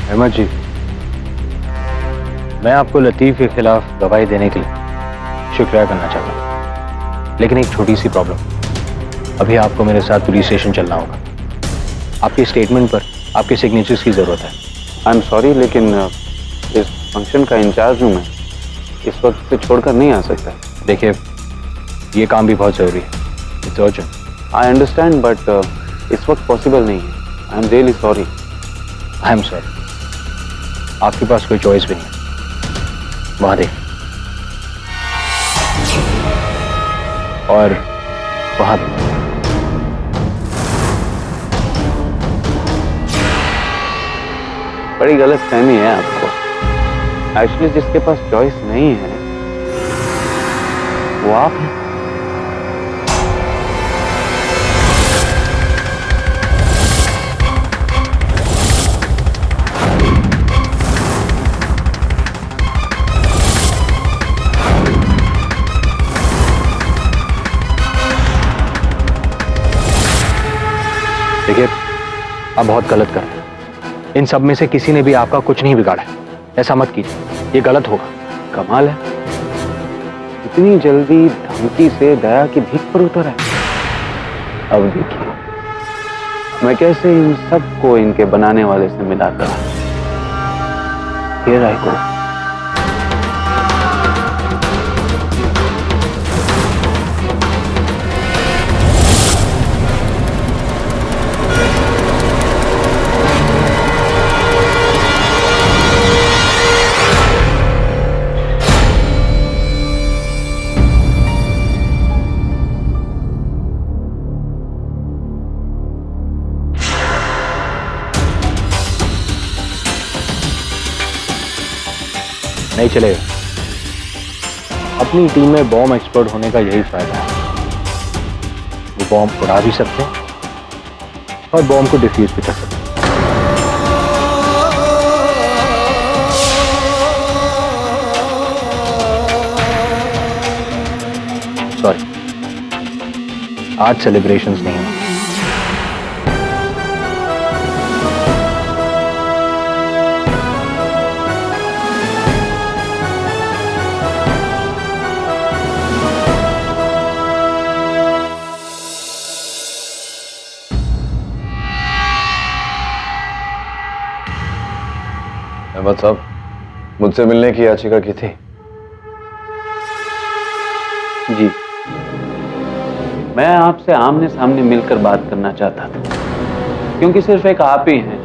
Speaker 7: अहमद जी, मैं आपको लतीफ के खिलाफ गवाही देने के लिए शुक्रिया करना चाहता हूँ, लेकिन एक छोटी सी प्रॉब्लम। अभी आपको मेरे साथ पुलिस स्टेशन चलना होगा। आपके स्टेटमेंट पर आपके सिग्नेचर्स की जरूरत है।
Speaker 11: आई एम सॉरी, लेकिन इस फंक्शन का इंचार्ज हूँ मैं, इस वक्त से छोड़कर नहीं आ सकता।
Speaker 7: देखिए, ये काम भी बहुत जरूरी है, it's urgent.
Speaker 11: I understand, but इस वक्त पॉसिबल नहीं है। I am really sorry.
Speaker 7: I am sorry, आपके पास कोई चॉइस भी नहीं है। वहां देख, और वहां देख।
Speaker 11: बड़ी गलत फहमी है आपको। एक्चुअली जिसके पास चॉइस नहीं है वो आप हैं।
Speaker 7: देखिए, आप बहुत गलत कर रहे हैं। इन सब में से किसी ने भी आपका कुछ नहीं बिगाड़ा है। ऐसा मत कीजिए, ये गलत होगा।
Speaker 11: कमाल है, इतनी जल्दी धमकी से दया की भीख पर उतर है। अब देखिए मैं कैसे इन सबको इनके बनाने वाले से मिलाता। Here I go।
Speaker 7: नहीं चलेगा। अपनी टीम में बॉम्ब एक्सपर्ट होने का यही फायदा है। वो बॉम्ब उड़ा भी सकते हैं और बॉम्ब को डिफ्यूज भी कर सकते हैं। सॉरी, आज सेलिब्रेशंस नहीं है।
Speaker 8: अहमद साहब, मुझसे मिलने की याचिका की थी।
Speaker 11: जी, मैं आपसे आमने सामने मिलकर बात करना चाहता था, क्योंकि सिर्फ एक आप ही हैं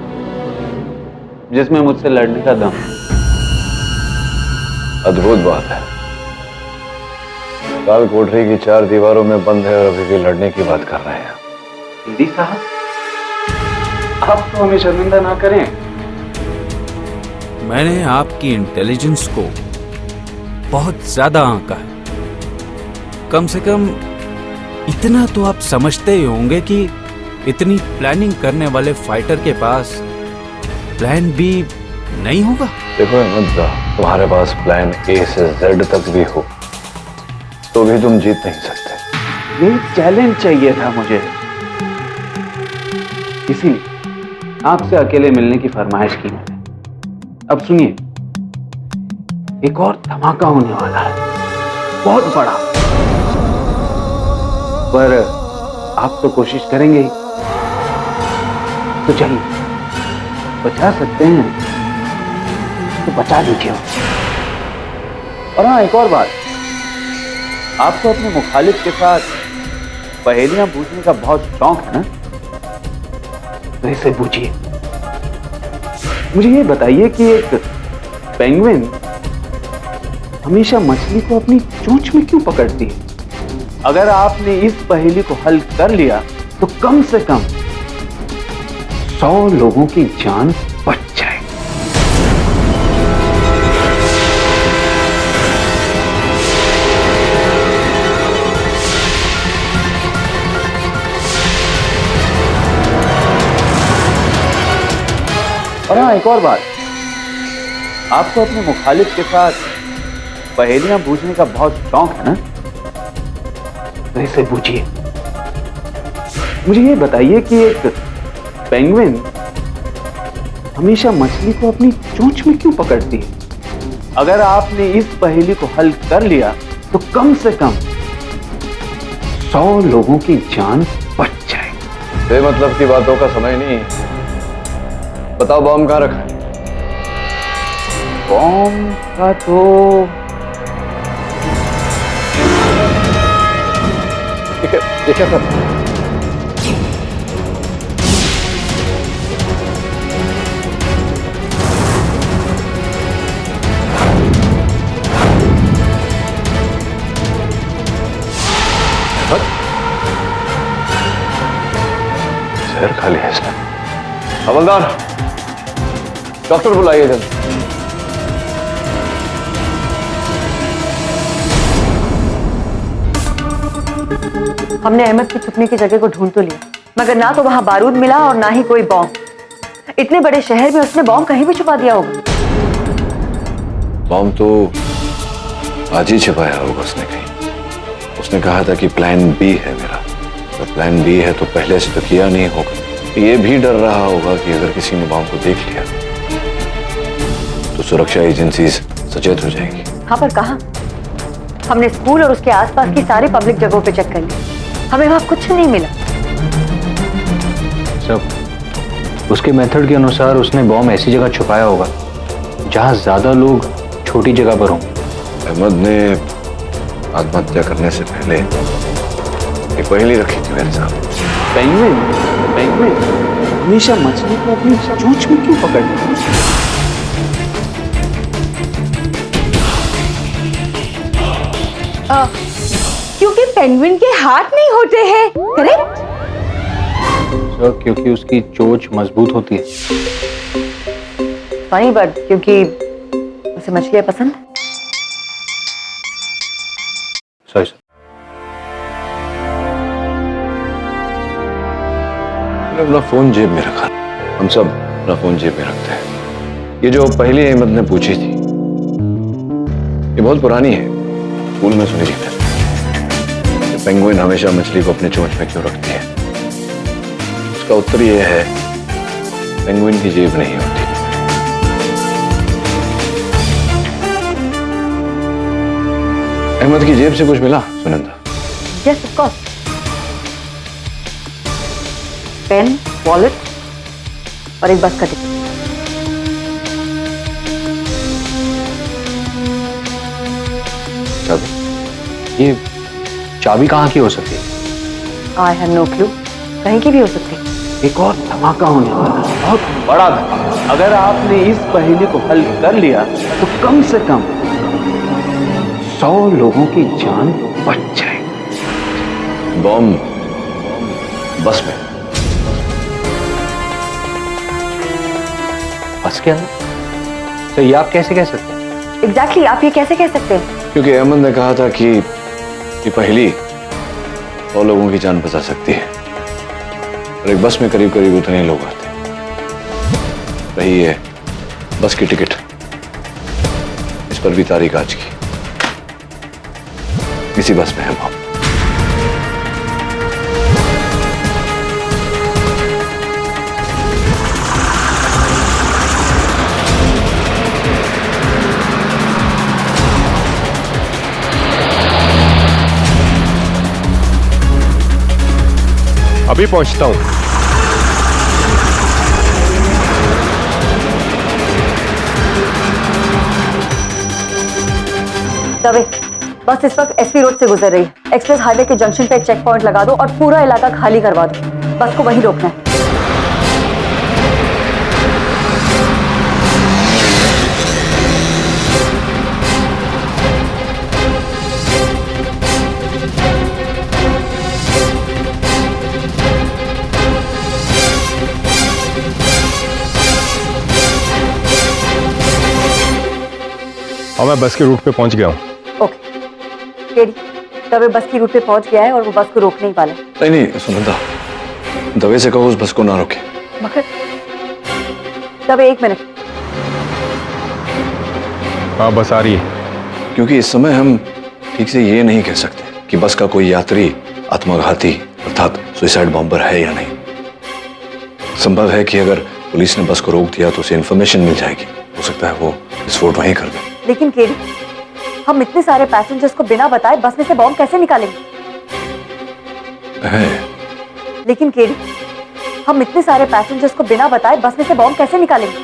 Speaker 11: जिसमें मुझसे लड़ने का दम।
Speaker 8: अद्भुत बात है, काल कोठरी की 4 दीवारों में बंद है और अभी भी लड़ने की बात कर रहे हैं।
Speaker 11: दीदी साहब,
Speaker 17: आप तो हमें शर्मिंदा ना करें।
Speaker 20: मैंने आपकी इंटेलिजेंस को बहुत ज्यादा आंका है। कम से कम इतना तो आप समझते ही होंगे कि इतनी प्लानिंग करने वाले फाइटर के पास प्लान बी नहीं होगा।
Speaker 8: देखो अहमद, तुम्हारे पास प्लान ए से जेड तक भी हो तो भी तुम जीत नहीं सकते।
Speaker 17: ये चैलेंज चाहिए था मुझे, इसीलिए आपसे अकेले मिलने की फरमाइश की मैंने। अब सुनिए, एक और धमाका होने वाला है, बहुत बड़ा। पर आप तो कोशिश करेंगे ही, तो चलिए, बचा सकते हैं तो बचा दीजिए। और हाँ, एक और बात, आपको अपने मुखालिफ के साथ पहेलियां पूछने का बहुत शौक है ना, तो इसे पूछिए। मुझे ये बताइए कि एक पेंगुइन हमेशा मछली को अपनी चोंच में क्यों पकड़ती है? अगर आपने इस पहेली को हल कर लिया तो कम से कम 100 लोगों की जान बच जाए। और हाँ, एक और बात, आपको अपने मुखालिफ के साथ पहेलियां पूछने का बहुत शौक है ना, तो इसे पूछिए। मुझे ये बताइए कि एक पेंगुइन हमेशा मछली को अपनी चोंच में क्यों पकड़ती है? अगर आपने इस पहेली को हल कर लिया तो कम से कम 100 लोगों की जान बच जाए।
Speaker 8: बेमतलब की बातों का समय नहीं है। बताओ बॉम्ब कहाँ रखा है?
Speaker 17: बॉम्ब का तो
Speaker 8: ठीक है सर। शहर खाली है सर। हवलदार, डॉक्टर बुलाइए जल्दी।
Speaker 6: हमने अहमद की छुपने की जगह को ढूंढ तो लिया, मगर ना तो वहां बारूद मिला और ना ही कोई बॉम्ब। इतने बड़े शहर में उसने बॉम्ब कहीं भी छुपा दिया होगा।
Speaker 8: बॉम्ब तो आज ही छिपाया होगा उसने कहीं। उसने कहा था कि प्लान बी है मेरा। तो प्लान बी है तो पहले से तो किया नहीं होगा। ये भी डर रहा होगा कि अगर किसी ने बॉम्ब को देख लिया तो सुरक्षा एजेंसीज सचेत हो जाएंगी।
Speaker 6: हाँ, पर कहाँ? हमने स्कूल और उसके आसपास की सारी पब्लिक जगहों पे चेक कर लिया, हमें वहां कुछ नहीं मिला।
Speaker 7: सब उसके मेथड के अनुसार उसने बॉम्ब ऐसी जगह छुपाया होगा जहां ज्यादा लोग छोटी जगह पर हों।
Speaker 8: अहमद ने आत्महत्या करने से पहले एक पहेली रखी थी मेरे साथ।
Speaker 17: पेंगुइन हमेशा मछली को अपनी चोंच में क्यों पकड़ती है?
Speaker 15: क्योंकि पेंगुइन के हाथ नहीं होते हैं, करेक्ट?
Speaker 7: सर, क्योंकि उसकी चोंच मजबूत होती है।
Speaker 6: फनी बट क्योंकि उसे मछलियां पसंद है।
Speaker 7: Sorry sir.
Speaker 8: मैंने अपना फोन जेब में रखा। हम सब अपना फोन जेब में रखते हैं। ये जो पहली अहमद ने पूछी थी ये बहुत पुरानी है, स्कूल में सुनी थी। पेंगुइन हमेशा मछली को अपने चोंच में क्यों रखती है? उसका उत्तर यह है, पेंगुइन की जेब नहीं होती। अहमद की जेब से कुछ मिला Sunanda?
Speaker 6: Yes, of course. Pen, wallet और एक बस का टिकट।
Speaker 7: चाबी? ये चाबी कहाँ की हो सकती है?
Speaker 6: आई हैव नो क्लू, कहीं की भी हो सकती है।
Speaker 17: एक और धमाका होने वाला है, बहुत बड़ा धमाका। अगर आपने इस पहेली को हल कर लिया तो कम से कम 100 लोगों की जान बच जाए।
Speaker 8: बॉम्ब बस में।
Speaker 7: बस के अंदर? तो ये आप कैसे कह सकते हैं?
Speaker 16: एग्जैक्टली आप ये कैसे कह सकते हैं?
Speaker 8: क्योंकि अहमद ने कहा था कि ये पहली 100 लोगों की जान बचा सकती है और एक बस में करीब करीब उतने लोग आते हैं। रही है बस की टिकट, इस पर भी तारीख आज की। इसी बस में है हम।
Speaker 12: अभी पहुंचता हूं।
Speaker 16: दवे, बस इस वक्त एसपी रोड से गुजर रही है। एक्सप्रेस हाईवे के जंक्शन पे एक चेक पॉइंट लगा दो और पूरा इलाका खाली करवा दो। बस को वहीं रोकना है।
Speaker 12: और मैं बस के रूट पे पहुंच गया हूं।
Speaker 16: केडी, दवे बस की रूट पे पहुंच गया है और वो बस को रोकने ही वाला है।
Speaker 8: नहीं सुनंदा, दवे से कहो उस बस को ना रोके।
Speaker 16: मगर दवे एक मिनट।
Speaker 12: हाँ बस आ रही है।
Speaker 8: क्योंकि इस समय हम ठीक से ये नहीं कह सकते कि बस का कोई यात्री आत्मघाती अर्थात सुसाइड बॉम्बर है या नहीं। संभव है कि अगर पुलिस ने बस को रोक दिया तो उसे इंफॉर्मेशन मिल जाएगी। हो सकता है वो विस्फोट वहीं कर दे।
Speaker 16: लेकिन केडी, हम इतने सारे पैसेंजर्स को बिना बताए बस में से बॉम्ब कैसे निकालेंगे? लेकिन केडी, हम इतने सारे पैसेंजर्स को बिना बताए बस में से बॉम्ब कैसे निकालेंगे?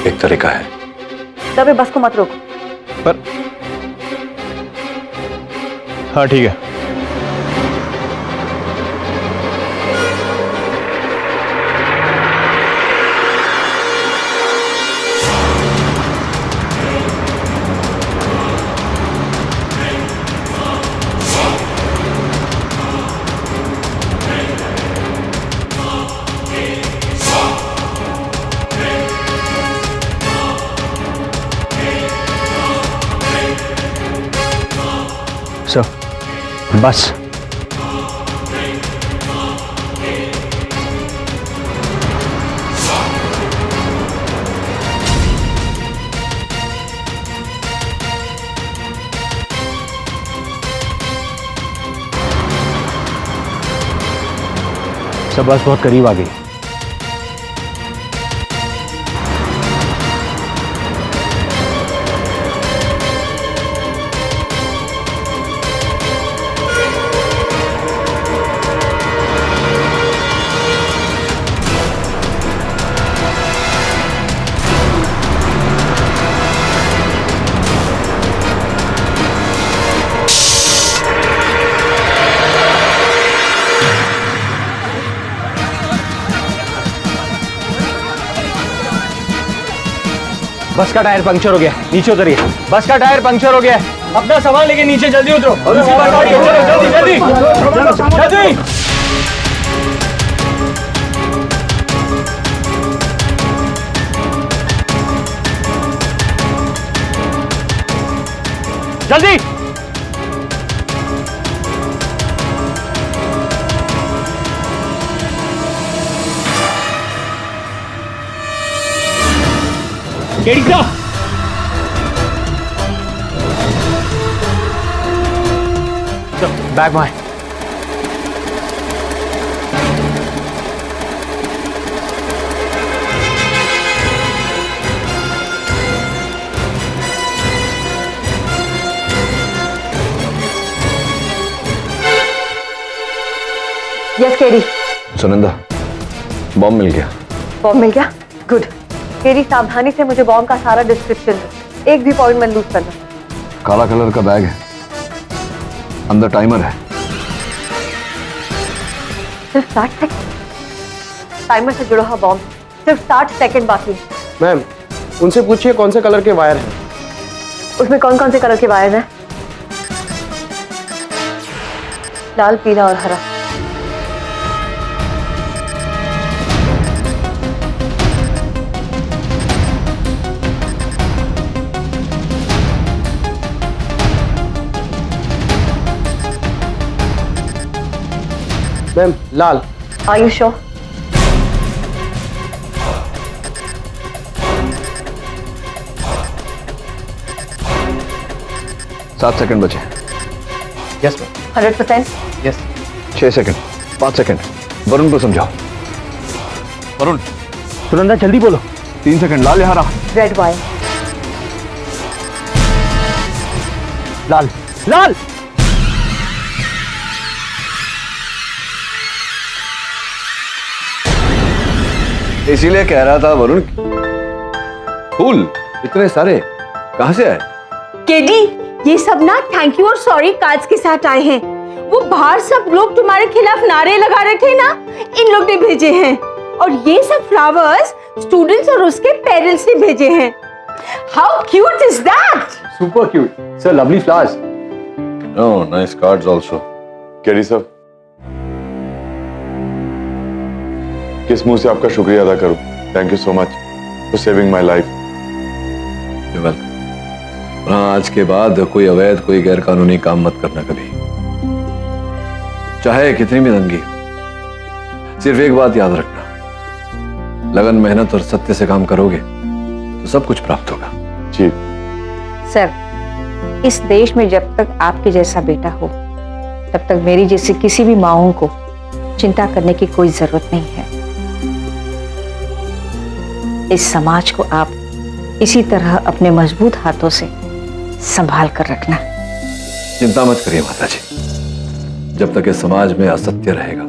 Speaker 8: एक तरीका है।
Speaker 16: दबे बस को मत रोको।
Speaker 12: पर हाँ ठीक है।
Speaker 7: बस सब बस बहुत करीब आ गई। बस का टायर पंक्चर हो गया, नीचे उतरिए। बस का टायर पंक्चर हो गया, अपना सामान लेके नीचे जल्दी उतरो। जल्दी जल्दी जल्दी। जल्दी केडी का बैग में।
Speaker 16: Yes KD.
Speaker 8: सुनंदा, बॉम्ब मिल गया।
Speaker 16: बॉम्ब मिल गया? गुड। केडी, सावधानी से मुझे बॉम्ब का सारा डिस्क्रिप्शन दो। एक भी पॉइंट मत लूज करना।
Speaker 8: काला कलर का बैग है, अंदर टाइमर है।
Speaker 16: सिर्फ 60 सेकंड। टाइमर से जुड़ा हुआ बॉम्ब, सिर्फ 60 सेकंड बाकी है।
Speaker 14: मैम, उनसे पूछिए कौन से कलर के वायर हैं।
Speaker 16: उसमें कौन कौन से कलर के वायर हैं? लाल, पीला और हरा।
Speaker 14: Ma'am Lal.
Speaker 6: Are you sure?
Speaker 8: सात सेकंड बचे।
Speaker 14: Yes ma'am.
Speaker 6: 100%?
Speaker 14: Yes.
Speaker 8: 6 second, 5 second. Varun को समझाओ। वरुण,
Speaker 7: सुनंदा जल्दी बोलो।
Speaker 8: 3 सेकंड। लाल यहाँ रहा।
Speaker 6: Red wire.
Speaker 7: लाल लाल
Speaker 8: इसीलिए कह रहा था वरुण, फूल इतने सारे कहां से आए?
Speaker 15: केडी, ये सब ना थैंक यू और सॉरी कार्ड्स के साथ आए हैं। वो बाहर सब लोग तुम्हारे खिलाफ नारे लगा रहे थे ना, इन लोग ने भेजे हैं। और ये सब फ्लावर्स स्टूडेंट्स और उसके पेरेंट्स ने भेजे हैं। How cute is that?
Speaker 7: Super cute sir, lovely flowers.
Speaker 8: Oh, nice cards also.
Speaker 1: KD साहब, किस मुंह से आपका शुक्रिया अदा करूं? Thank you so much for saving my life.
Speaker 8: Welcome. हाँ, आज के बाद कोई अवैध, कोई गैर कानूनी काम मत करना कभी, चाहे कितनी भी तंगी हो। सिर्फ एक बात याद रखना, लगन, मेहनत और सत्य से काम करोगे तो सब कुछ प्राप्त होगा।
Speaker 1: जी
Speaker 6: सर, इस देश में जब तक आपके जैसा बेटा हो तब तक मेरी जैसी किसी भी माओं को चिंता करने की कोई जरूरत नहीं है। इस समाज को आप इसी तरह अपने मजबूत हाथों से संभाल कर रखना।
Speaker 8: चिंता मत करिए माता जी, जब तक इस समाज में असत्य रहेगा,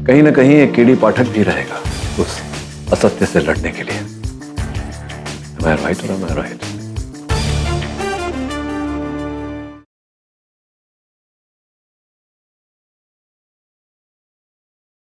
Speaker 8: कहीं ना कहीं एक केडी पाठक भी रहेगा उस असत्य से लड़ने के लिए। Am I right or am I right?